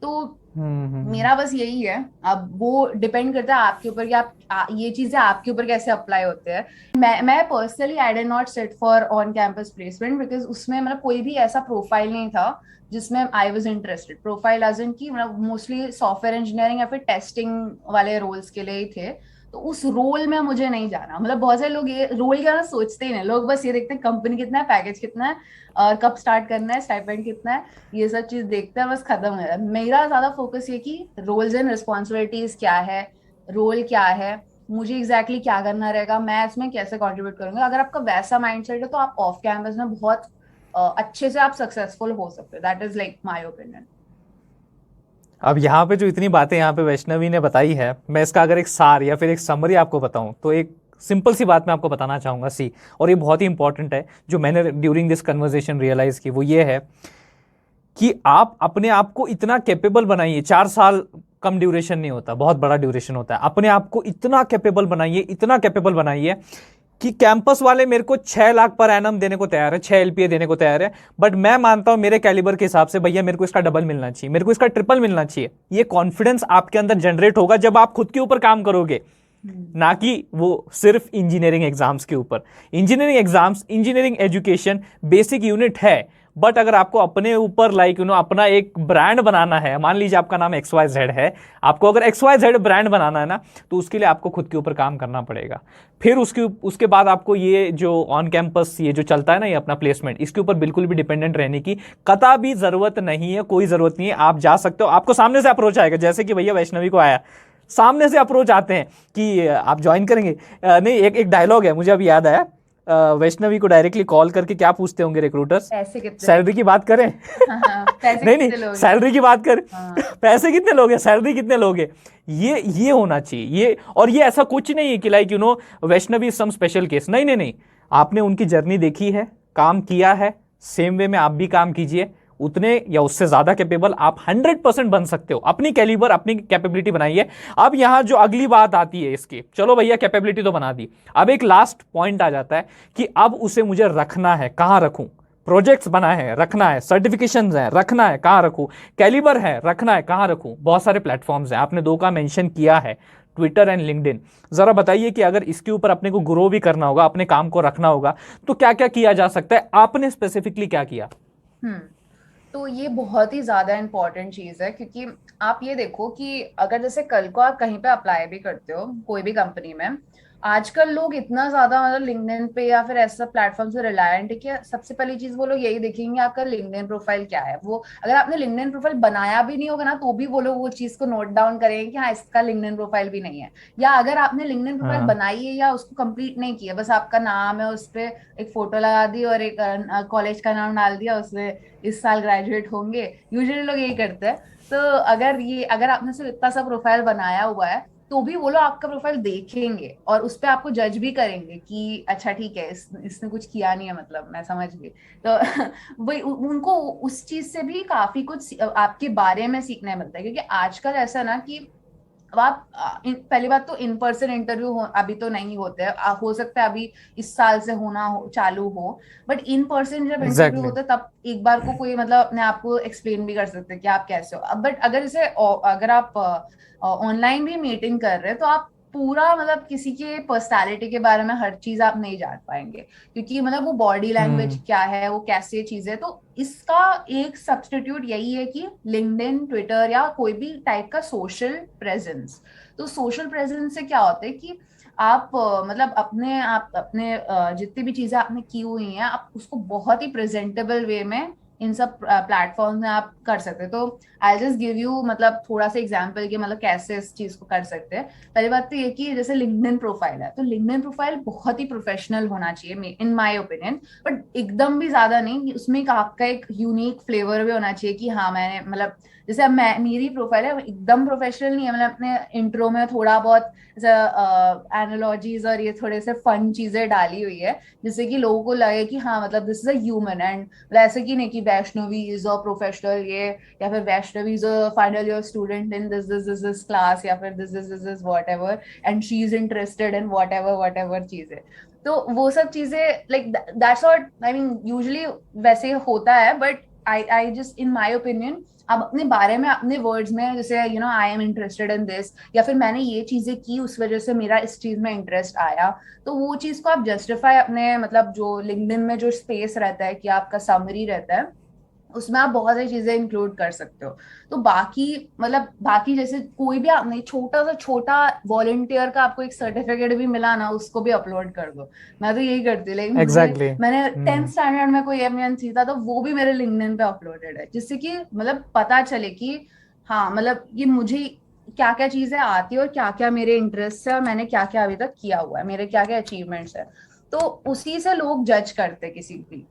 तो हम्म। मेरा बस यही है, अब वो डिपेंड करता है आपके ऊपर कि ये चीजें आपके ऊपर कैसे अप्लाई होते हैं। मैं personally I did not sit for on campus placement because उसमें मतलब कोई भी ऐसा प्रोफाइल नहीं था जिसमें I was interested. Profile as in की मतलब मोस्टली सॉफ्टवेयर इंजीनियरिंग या फिर टेस्टिंग वाले रोल्स के लिए ही थे, तो उस रोल में मुझे नहीं जाना। मतलब बहुत सारे लोग ये रोल क्या ना सोचते ही नहीं, लोग बस ये देखते हैं कंपनी कितना है, पैकेज कितना है, और कब स्टार्ट करना है, स्टाइपेंड कितना है, ये सब चीज देखते हैं, बस खत्म हो जाता है। मेरा ज्यादा फोकस ये कि रोल्स एंड रिस्पॉन्सिबिलिटीज क्या है, रोल क्या है, मुझे एग्जैक्टली क्या करना रहेगा, मैं इसमें कैसे कंट्रीब्यूट करूंगा। अगर आपका वैसा माइंडसेट है तो आप ऑफ कैंपस में बहुत अच्छे से आप सक्सेसफुल हो सकते हो। That is like my opinion. अब यहाँ पे जो इतनी बातें यहाँ पे वैष्णवी ने बताई है, मैं इसका अगर एक सार या फिर एक समरी आपको बताऊं तो एक सिंपल सी बात मैं आपको बताना चाहूँगा सी, और ये बहुत ही इंपॉर्टेंट है जो मैंने ड्यूरिंग दिस कन्वर्सेशन रियलाइज़ की, वो ये है कि आप अपने आप को इतना कैपेबल बनाइए। 4 साल कम ड्यूरेशन नहीं होता, बहुत बड़ा ड्यूरेशन होता है। अपने आप को इतना कैपेबल बनाइए, इतना कैपेबल बनाइए कि कैंपस वाले मेरे को 6 लाख पर एनम देने को तैयार है, 6 एलपीए देने को तैयार है, बट मैं मानता हूं मेरे कैलिबर के हिसाब से भैया मेरे को इसका डबल मिलना चाहिए, मेरे को इसका ट्रिपल मिलना चाहिए। ये कॉन्फिडेंस आपके अंदर जनरेट होगा जब आप खुद के ऊपर काम करोगे, ना कि वो सिर्फ इंजीनियरिंग एग्जाम्स के ऊपर। Engineering exams, engineering education basic unit है, बट अगर आपको अपने ऊपर अपना एक ब्रांड बनाना है, मान लीजिए आपका नाम XYZ है, आपको अगर XYZ ब्रांड बनाना है ना, तो उसके लिए आपको खुद के ऊपर काम करना पड़ेगा। फिर उसके बाद आपको ये जो ऑन कैंपस ये जो चलता है ना, ये अपना प्लेसमेंट, इसके ऊपर बिल्कुल भी डिपेंडेंट रहने की कतई भी जरूरत नहीं है, कोई जरूरत नहीं है। आप जा सकते हो, आपको सामने से अप्रोच आएगा, जैसे कि भैया वैष्णवी को आया, सामने से अप्रोच आते हैं कि आप ज्वाइन करेंगे। नहीं, एक डायलॉग है मुझे अभी याद आया, वैष्णवी को डायरेक्टली कॉल करके क्या पूछते होंगे रिक्रूटर्स? पैसे कितने? सैलरी की बात करें? हाँ, पैसे नहीं कितने नहीं, लोगे? सैलरी की बात करें। हाँ पैसे कितने लोगे, सैलरी कितने लोगे, ये होना चाहिए। ये और ये ऐसा कुछ नहीं है कि like Vaishnavi some special case, नहीं नहीं नहीं। आपने उनकी जर्नी देखी है, काम किया है, सेम वे में आप भी काम कीजिए। उतने या उससे ज्यादा कैपेबल आप 100% बन सकते हो। अपनी कैलिबर, अपनी कैपेबिलिटी बनाइए। अब यहां जो अगली बात आती है इसकी, चलो भैया कैपेबिलिटी तो बना दी, अब एक लास्ट पॉइंट आ जाता है कि अब उसे मुझे रखना है, कहां रखूं? प्रोजेक्ट्स बना है, रखना है, सर्टिफिकेशंस है, रखना है, कहां रखूं? कैलिबर है, रखना है, कहां रखूं? बहुत सारे प्लेटफॉर्म्स हैं, आपने दो का मेंशन किया है, ट्विटर एंड लिंक्डइन। जरा बताइए कि अगर इसके ऊपर अपने को ग्रो भी करना होगा, अपने काम को रखना होगा, तो क्या क्या किया जा सकता है? आपने स्पेसिफिकली क्या किया? हम्म तो ये बहुत ही ज्यादा इंपॉर्टेंट चीज है, क्योंकि आप ये देखो कि अगर जैसे कल को आप कहीं पे अप्लाई भी करते हो कोई भी कंपनी में, आजकल लोग इतना ज्यादा मतलब लिंक्डइन पे या फिर ऐसा प्लेटफॉर्म से रिलायंट है कि सबसे पहली चीज वो लोग यही देखेंगे आपका लिंक्डइन प्रोफाइल क्या है। वो अगर आपने लिंक्डइन प्रोफाइल बनाया भी नहीं होगा ना, तो भी वो लोग वो चीज को नोट डाउन करेंगे कि हाँ इसका लिंक्डइन प्रोफाइल भी नहीं है। या अगर आपने लिंक्डइन प्रोफाइल हाँ। बनाई है या उसको कंप्लीट नहीं किया, बस आपका नाम है उस पर, एक फोटो लगा दी और एक कॉलेज का नाम डाल दिया उसमें, इस साल ग्रेजुएट होंगे, यूजुअली लोग यही करते हैं। तो अगर आपने सिर्फ इतना सा प्रोफाइल बनाया हुआ है, तो भी वो लोग आपका प्रोफाइल देखेंगे और उस पे आपको जज भी करेंगे कि अच्छा ठीक है, इसने कुछ किया नहीं है, मतलब मैं समझ गई। तो वही उनको उस चीज से भी काफी कुछ आपके बारे में सीखने मिलता है, क्योंकि आजकल ऐसा ना कि अब आप पहली बात तो इन पर्सन इंटरव्यू अभी तो नहीं होते हैं, हो सकता है अभी इस साल से चालू हो। बट इन पर्सन जब इंटरव्यू एग्जैक्टली। होते हैं तब एक बार को कोई मतलब अपने आप को एक्सप्लेन भी कर सकते हैं कि आप कैसे हो। बट अगर जैसे अगर आप ऑनलाइन भी मीटिंग कर रहे हैं, तो आप पूरा मतलब किसी के पर्सनालिटी के बारे में हर चीज आप नहीं जान पाएंगे, क्योंकि मतलब वो बॉडी लैंग्वेज हम्म। क्या है, वो कैसे चीज है। तो इसका एक सब्स्टिट्यूट यही है कि लिंक्डइन, ट्विटर या कोई भी टाइप का सोशल प्रेजेंस। तो सोशल प्रेजेंस से क्या होता है कि आप मतलब अपने जितनी भी चीजें आपने की हुई हैं, आप उसको बहुत ही प्रेजेंटेबल वे में इन सब प्लेटफॉर्म में आप कर सकते हैं। तो आई जस्ट गिव यू मतलब थोड़ा सा एग्जांपल कि मतलब कैसे इस चीज को कर सकते हैं। पहली बात तो ये कि जैसे लिंक्डइन प्रोफाइल है, तो लिंक्डइन प्रोफाइल बहुत ही प्रोफेशनल होना चाहिए इन माय ओपिनियन। बट एकदम भी ज्यादा नहीं, उसमें आपका एक यूनिक फ्लेवर भी होना चाहिए कि हाँ मैंने मतलब जैसे अब मेरी प्रोफाइल है एकदम प्रोफेशनल नहीं है, मैंने अपने इंट्रो में थोड़ा बहुत एनालॉजीज और ये थोड़े से फन चीजें डाली हुई है, जिससे कि लोगों को लगे कि हाँ मतलब this is a human. And मतलब ऐसे कि नहीं कि वैष्णवी इज अ प्रोफेशनल ये, या फिर Vaishnavi is a final year student in this class, या फिर this what ever, and she is interested in what ever चीजें। तो वो सब चीजें like that's what I mean usually वैसे होता है। But I just in my opinion आप अपने बारे में अपने वर्ड्स में जैसे I am interested in this, या फिर मैंने ये चीजें की उस वजह से मेरा इस चीज में इंटरेस्ट आया, तो वो चीज को आप जस्टिफाई अपने मतलब जो लिंक्डइन में जो स्पेस रहता है कि आपका समरी रहता है, उसमें आप बहुत सारी चीजें इंक्लूड कर सकते हो। तो बाकी मतलब बाकी जैसे कोई भी आपने छोटा सा छोटा वॉलंटियर का आपको एक सर्टिफिकेट भी मिला ना, उसको भी अपलोड कर दो। मैं तो यही करती, लेकिन एग्जैक्टली। मैंने टेंथ हम्म। स्टैंडर्ड में कोई एमएनसी था, तो वो भी मेरे लिंक्डइन पे अपलोडेड है, जिससे कि मतलब पता चले कि हाँ मतलब ये मुझे क्या क्या चीजें आती है और क्या क्या मेरे इंटरेस्ट है और मैंने क्या क्या अभी तक किया हुआ है, मेरे क्या क्या अचीवमेंट्स है। तो उसी से लोग जज करते हैं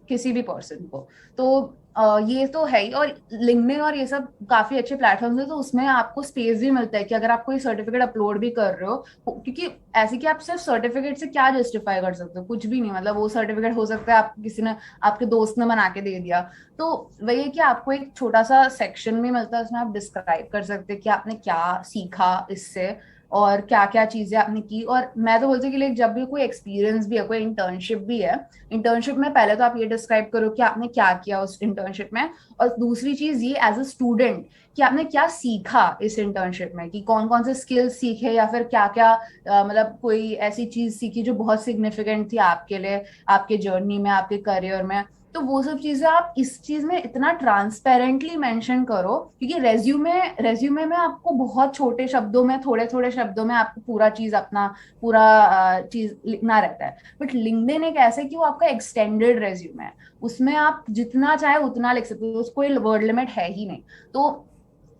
किसी भी पर्सन को। तो ये तो है ही। और लिंक्डइन और ये सब काफी अच्छे प्लेटफॉर्म्स है, तो उसमें आपको स्पेस भी मिलता है कि अगर आप कोई सर्टिफिकेट अपलोड भी कर रहे हो, क्योंकि ऐसे कि आप सिर्फ सर्टिफिकेट से क्या जस्टिफाई कर सकते हो, कुछ भी नहीं। मतलब वो सर्टिफिकेट हो सकता है आप किसी ने आपके दोस्त ने बना के दे दिया। तो वही है कि आपको एक छोटा सा सेक्शन भी मिलता है, उसमें आप डिस्क्राइब कर सकते हैं कि आपने क्या सीखा इससे और क्या क्या चीजें आपने की। और मैं तो बोलती हूँ कि लाइक जब भी कोई एक्सपीरियंस भी है, कोई इंटर्नशिप भी है, इंटर्नशिप में पहले तो आप ये डिस्क्राइब करो कि आपने क्या किया उस इंटर्नशिप में, और दूसरी चीज ये एज अ स्टूडेंट कि आपने क्या सीखा इस इंटर्नशिप में, कि कौन कौन से स्किल्स सीखे या फिर क्या क्या मतलब कोई ऐसी चीज सीखी जो बहुत सिग्निफिकेंट थी आपके लिए, आपके जर्नी में, आपके करियर में। तो वो सब चीजें आप इस चीज में इतना ट्रांसपेरेंटली मेंशन करो, क्योंकि रेज्यूमे में आपको बहुत छोटे शब्दों में, थोड़े थोड़े शब्दों में आपको पूरा चीज अपना पूरा चीज लिखना रहता है। बट लिंक्डइन एक ऐसे कि वो आपका एक्सटेंडेड रेज्यूमे है, उसमें आप जितना चाहे उतना लिख सकते हो, उसको कोई वर्ड लिमिट है ही नहीं। तो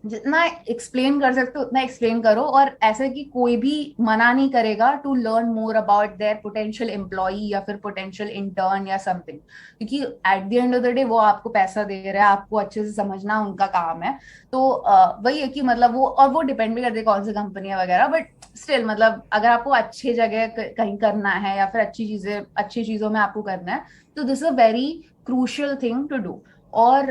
जितना एक्सप्लेन कर सकते हो उतना एक्सप्लेन करो, और ऐसे कि कोई भी मना नहीं करेगा to learn more about their potential employee या फिर पोटेंशियल इंटर्न या समथिंग, क्योंकि at the end of the day वो आपको पैसा दे रहा है, आपको अच्छे से समझना उनका काम है। तो वही है कि मतलब वो, और वो डिपेंड भी करती है कौन सी कंपनी है वगैरह, बट स्टिल मतलब अगर आपको अच्छी जगह कहीं करना है या फिर अच्छी चीजों में आपको करना है, तो this is a very crucial thing to do. और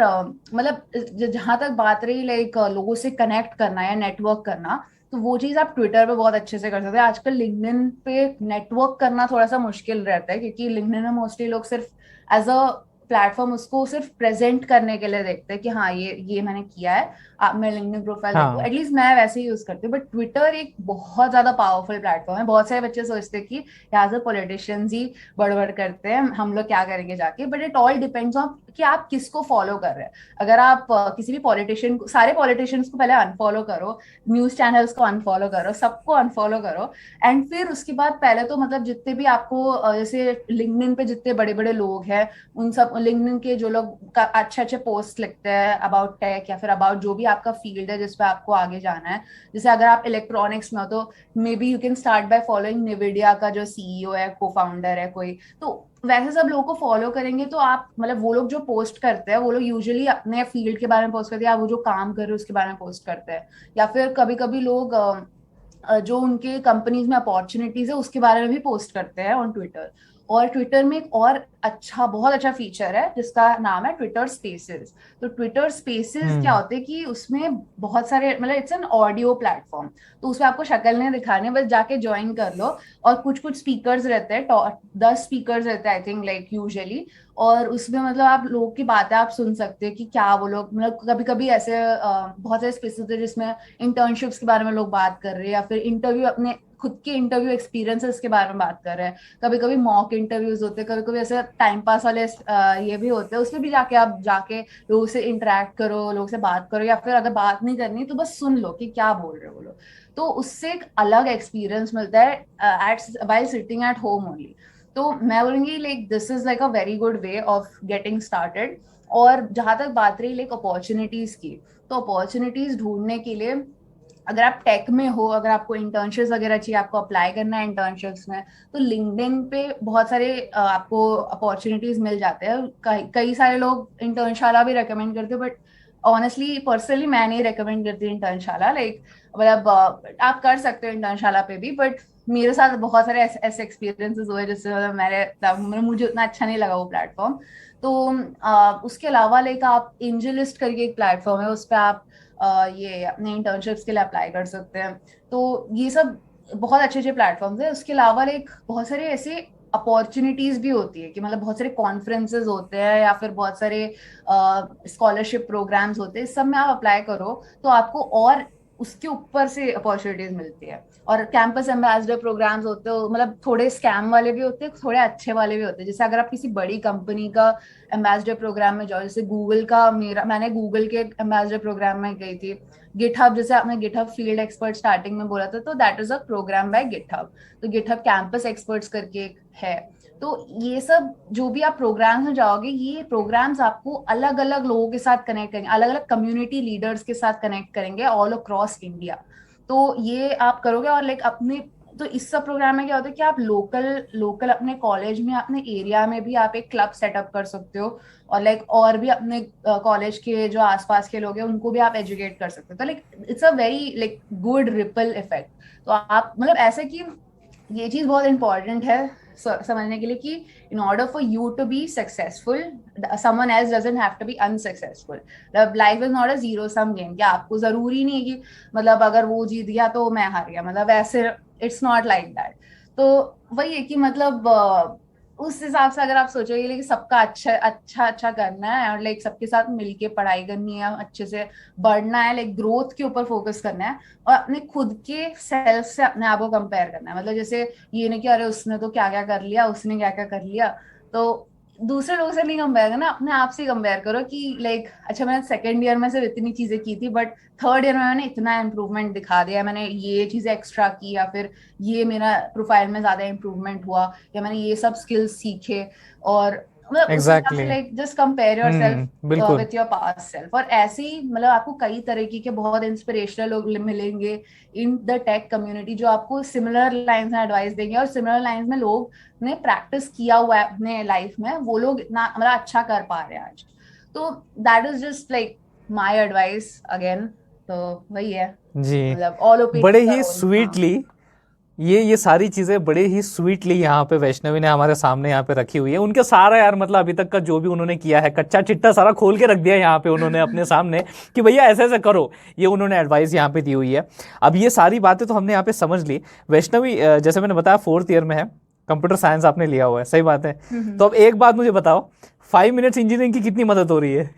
मतलब जहां तक बात रही लाइक लोगों से कनेक्ट करना या नेटवर्क करना, तो वो चीज आप ट्विटर पे बहुत अच्छे से कर सकते हैं। आजकल लिंक्डइन पे नेटवर्क करना थोड़ा सा मुश्किल रहता है, क्योंकि लिंक्डइन में मोस्टली लोग सिर्फ एज अ प्लेटफॉर्म उसको सिर्फ प्रेजेंट करने के लिए देखते हैं कि हाँ ये मैंने किया है, आप मेरे लिंक्डइन प्रोफाइल देखो। हाँ। एटलीस्ट मैं वैसे ही यूज करती हूँ, बट ट्विटर एक बहुत ज्यादा पावरफुल प्लेटफॉर्म है। बहुत सारे बच्चे सोचते हैं कि यहाँ से पॉलिटिशियंस ही बड़बड़ करते हैं, हम लोग क्या करेंगे जाके, but it all depends on कि आप किसको फॉलो कर रहे हैं। अगर आप किसी भी पॉलिटिशियन को, सारे पॉलिटिशियंस को पहले अनफॉलो करो, न्यूज चैनल्स को अनफॉलो करो, सबको अनफॉलो करो, एंड फिर उसके बाद पहले तो मतलब जितने भी आपको जैसे लिंक्डइन पे जितने बड़े बड़े लोग हैं, उन सब लिंक्डइन के जो लोग अच्छे अच्छे पोस्ट लिखते हैं अबाउट टेक या फिर अबाउट जो भी आपका फील्ड है जिसपे आपको आगे जाना है, जैसे अगर आप इलेक्ट्रॉनिक्स में हो तो maybe you can start by following Nvidia का जो सीईओ है, को फाउंडर है कोई। तो वैसे सब लोगों को फॉलो करेंगे तो आप मतलब वो लोग जो पोस्ट करते हैं वो लोग यूजुअली अपने फील्ड के बारे में पोस्ट करते हैं, या वो जो काम कर रहे हैं उसके बारे में पोस्ट करते हैं, या फिर कभी कभी लोग जो उनके कंपनीज में अपॉर्चुनिटीज है उसके बारे में भी पोस्ट करते हैं ऑन ट्विटर। और ट्विटर में एक और अच्छा, बहुत अच्छा फीचर है जिसका नाम है ट्विटर स्पेसेस। तो ट्विटर स्पेसेस क्या हम्म। होते हैं कि उसमें बहुत सारे मतलब इट्स एन ऑडियो प्लेटफॉर्म, तो उसमें आपको शक्ल नहीं दिखानी, बस जाके ज्वाइन कर लो। और कुछ कुछ स्पीकर्स रहते हैं, 10 स्पीकर्स रहते हैं आई थिंक लाइक यूजुअली। और उसमें मतलब आप लोगों की बातें आप सुन सकते हैं कि क्या वो लोग मतलब, कभी कभी ऐसे बहुत सारे स्पेसेस होते हैं जिसमें इंटर्नशिप्स के बारे में लोग बात कर रहे हैं, या फिर इंटरव्यू अपने खुद के इंटरव्यू एक्सपीरियंसेस के बारे में बात कर रहे हैं। कभी कभी मॉक इंटरव्यूज होते हैं, कभी कभी ऐसे टाइम पास वाले ये भी होते हैं, उसमें भी जाके आप जाके लोगों से इंटरेक्ट करो, लोगों से बात करो, या फिर अगर बात नहीं करनी तो बस सुन लो कि क्या बोल रहे हो वो लोग। तो उससे एक अलग एक्सपीरियंस मिलता है at while sitting at home only. तो मैं बोलूंगी like this is like a very good way of getting started. और जहां तक बात रही लाइक अपॉर्चुनिटीज की, तो अपॉर्चुनिटीज ढूंढने के लिए अगर आप टेक में हो, अगर आपको इंटर्नशिप्स वगैरह चाहिए, आपको अप्लाई करना है इंटर्नशिप्स में, तो लिंक्डइन पे बहुत सारे आपको अपॉर्चुनिटीज मिल जाते हैं। कई सारे लोग इंटर्नशाला भी रेकमेंड करते हैं, बट ऑनेस्टली पर्सनली मैं नहीं रेकमेंड करती इंटर्नशाला। लाइक मतलब आप कर सकते हो इंटर्नशाला पे भी, बट मेरे साथ बहुत सारे ऐसे एक्सपीरियंसेस हुए जिससे मतलब मुझे उतना अच्छा नहीं लगा वो प्लेटफॉर्म। तो उसके अलावा लाइक आप एंजलिस्ट करके एक प्लेटफॉर्म है, उस पर आप ये अपने इंटर्नशिप्स के लिए अप्लाई कर सकते हैं। तो ये सब बहुत अच्छे अच्छे प्लेटफॉर्म्स है। उसके अलावा लाइक बहुत सारे ऐसे अपॉर्चुनिटीज भी होती है कि मतलब बहुत सारे कॉन्फ्रेंसेज होते हैं या फिर बहुत सारे स्कॉलरशिप प्रोग्राम्स होते हैं, इस सब में आप अप्लाई करो तो आपको और उसके ऊपर से अपॉर्चुनिटीज मिलती है। और कैंपस एम्बेसडर प्रोग्राम्स होते हैं, मतलब थोड़े स्कैम वाले भी होते हैं, थोड़े अच्छे वाले भी होते हैं। जैसे अगर आप किसी बड़ी कंपनी का एम्बेसडर प्रोग्राम में जाओ, जैसे गूगल का, मैंने गूगल के एम्बेसडर प्रोग्राम में गई थी। गिटहब, जैसे आपने गिटहब फील्ड एक्सपर्ट स्टार्टिंग में बोला था, तो that is a program by GitHub. तो गिटहब कैंपस एक्सपर्ट्स करके एक है। तो ये सब जो भी आप प्रोग्राम्स में जाओगे, ये प्रोग्राम्स आपको अलग अलग लोगों के साथ कनेक्ट करेंगे, अलग अलग कम्युनिटी लीडर्स के साथ कनेक्ट करेंगे ऑल अक्रॉस इंडिया। तो ये आप करोगे, और लाइक अपने, तो इस सब प्रोग्राम में क्या होता है कि आप लोकल लोकल अपने कॉलेज में, अपने एरिया में भी आप एक क्लब सेटअप कर सकते हो, और लाइक और भी अपने कॉलेज के जो आसपास के लोग हैं उनको भी आप एजुकेट कर सकते हो। तो like it's a very like good ripple effect. तो आप मतलब ऐसे कि ये चीज बहुत इंपॉर्टेंट है समझने के लिए कि in order for you to be successful, someone else doesn't have to be unsuccessful. मतलब life is not a zero sum game, कि आपको जरूरी नहीं है कि मतलब अगर वो जीत गया तो मैं हार गया, मतलब ऐसे इट्स नॉट लाइक दैट। तो वही है कि मतलब उस हिसाब से अगर आप सोचोगे कि सबका अच्छा अच्छा अच्छा करना है, और लाइक सबके साथ मिलके पढ़ाई करनी है, अच्छे से बढ़ना है, लाइक ग्रोथ के ऊपर फोकस करना है, और अपने खुद के सेल्फ से अपने आप को कंपेयर करना है। मतलब जैसे ये नहीं कि अरे उसने तो क्या क्या कर लिया, उसने क्या क्या कर लिया। तो दूसरे लोगों से नहीं कंपेयर करना, अपने आप से कंपेयर करो कि लाइक अच्छा मैंने सेकेंड ईयर में सिर्फ इतनी चीजें की थी, बट थर्ड ईयर में मैंने इतना इंप्रूवमेंट दिखा दिया, मैंने ये चीजें एक्स्ट्रा की, या फिर ये मेरा प्रोफाइल में ज्यादा इंप्रूवमेंट हुआ, या मैंने ये सब स्किल्स सीखे। और मतलब उस हिसाब से exactly. Like just compare yourself बिल्कुल। With your past self. और ऐसे ही मतलब आपको कई तरीके के बहुत इंस्पिरेशनल लोग मिलेंगे इन द टेक कम्युनिटी जो आपको सिमिलर लाइंस में एडवाइस देंगे, और सिमिलर लाइंस में लोग ने प्रैक्टिस किया हुआ है अपने लाइफ में, वो लोग इतना मतलब अच्छा कर पा रहे हैं आज। तो that is just like my advice again. तो वही है, जी। मतलब ऑल बड़े ओपिनियंस आर ही ओन। हाँ। स्वीटली ये सारी चीजें बड़े ही स्वीटली यहाँ पे वैष्णवी ने हमारे सामने यहाँ पे रखी हुई है। उनके सारा यार मतलब अभी तक का जो भी उन्होंने किया है कच्चा चिट्टा सारा खोल के रख दिया यहाँ पे उन्होंने अपने सामने कि भैया ऐसे ऐसे करो। ये उन्होंने एडवाइस यहाँ पे दी हुई है। अब ये सारी बातें तो हमने यहाँ पे समझ ली। वैष्णवी जैसे मैंने बताया 4th ईयर में है, कंप्यूटर साइंस आपने लिया हुआ है, सही बात है। तो अब एक बात मुझे बताओ, 5 मिनट्स इंजीनियरिंग की कितनी मदद हो रही है?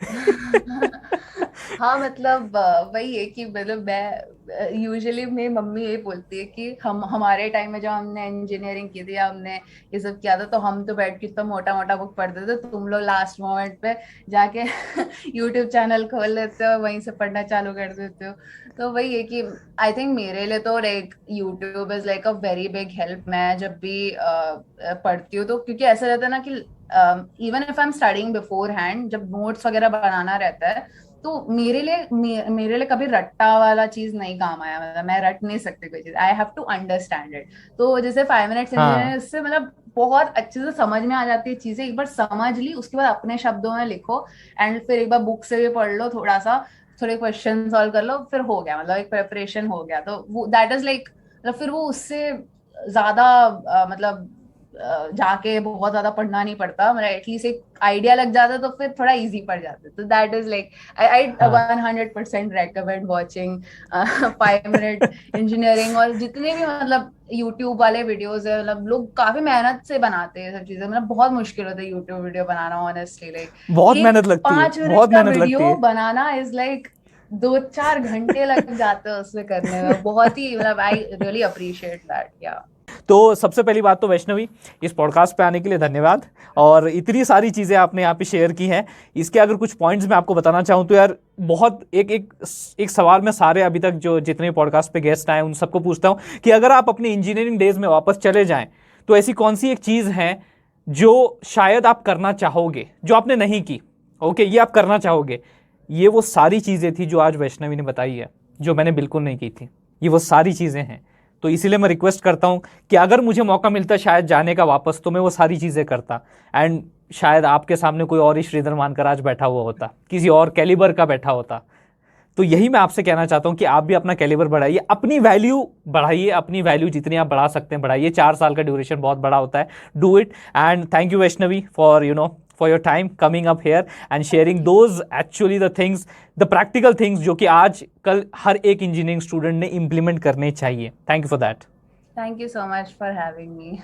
हाँ मतलब वही है कि मतलब मैं यूजुअली मेरी मम्मी ये बोलती है कि हम हमारे टाइम में जब हमने इंजीनियरिंग की थी या हमने ये सब किया था, तो हम तो बैठ के इतना मोटा मोटा बुक पढ़ते थे, तुम लोग लास्ट मोमेंट पे जाके यूट्यूब चैनल खोल लेते हो, वहीं से पढ़ना चालू कर देते हो। तो वही है कि आई थिंक मेरे लिए तो like YouTube is like a very big help. मैं जब भी पढ़ती हूँ तो क्योंकि ऐसा रहता है ना कि even if I am studying before hand, जब नोट्स वगैरह बनाना रहता है तो मेरे लिए कभी रट्टा वाला चीज नहीं काम आया। मतलब मैं रट नहीं सकती कोई चीज, I have to understand it. तो जैसे 5 मिनट्स हाँ इंजीनियर, इससे मतलब बहुत अच्छे से समझ में आ जाती है चीजें। एक बार समझ ली उसके बाद अपने शब्दों में लिखो, एंड फिर एक बार बुक से भी पढ़ लो थोड़ा सा, थोड़े क्वेश्चन सॉल्व कर लो, फिर हो गया, मतलब एक प्रेपरेशन हो गया। तो वो दैट इज लाइक मतलब फिर वो उससे ज्यादा मतलब जाके बहुत ज्यादा पढ़ना नहीं पड़ता, मतलब एटलीस्ट एक आइडिया लग जाता है तो फिर थोड़ा इजी पड़ जाता है। तो दैट इज लाइक आई हाँ 100% रेकमेंड वॉचिंग 5 मिनट इंजीनियरिंग। और जितने भी मतलब यूट्यूब वाले वीडियोस है, मतलब लोग काफी मेहनत से बनाते हैं सब चीजें, मतलब बहुत मुश्किल होता है यूट्यूब वीडियो बनाना ऑनेस्टली। लाइक बहुत एक मेहनत लगती है, 5 मिनट बहुत का मेहनत लगती वीडियो है। बनाना इज लाइक 2-4 घंटे लग जाते हैं उसमें करने में। बहुत ही मतलब आई रियली अप्रिशिएट दैट। या तो सबसे पहली बात तो वैष्णवी, इस पॉडकास्ट पे आने के लिए धन्यवाद। और इतनी सारी चीज़ें आपने यहाँ पे शेयर की हैं। इसके अगर कुछ पॉइंट्स मैं आपको बताना चाहूँ तो यार बहुत एक सवाल मैं सारे अभी तक जो जितने पॉडकास्ट पे गेस्ट आए उन सबको पूछता हूँ कि अगर आप अपने इंजीनियरिंग डेज में वापस चले जाएं तो ऐसी कौन सी एक चीज़ है जो शायद आप करना चाहोगे जो आपने नहीं की। ओके, ये आप करना चाहोगे। ये वो सारी चीज़ें थी जो आज वैष्णवी ने बताई है, जो मैंने बिल्कुल नहीं की थी। ये वो सारी चीज़ें हैं। तो इसीलिए मैं रिक्वेस्ट करता हूं कि अगर मुझे मौका मिलता शायद जाने का वापस, तो मैं वो सारी चीज़ें करता। एंड शायद आपके सामने कोई और ही श्रीधर मानकर आज बैठा हुआ होता, किसी और कैलिबर का बैठा होता। तो यही मैं आपसे कहना चाहता हूं कि आप भी अपना कैलिबर बढ़ाइए, अपनी वैल्यू बढ़ाइए, अपनी वैल्यू जितनी आप बढ़ा सकते हैं बढ़ाइए। 4 साल का ड्यूरेशन बहुत बड़ा होता है। Do it. And thank you Vaishnavi for for your time coming up here and sharing thank those actually the things, the practical things जो कि आज कल हर एक इंजीनियरिंग स्टूडेंट ने इंप्लीमेंट करने चाहिए। Thank you for that. You so much for having me.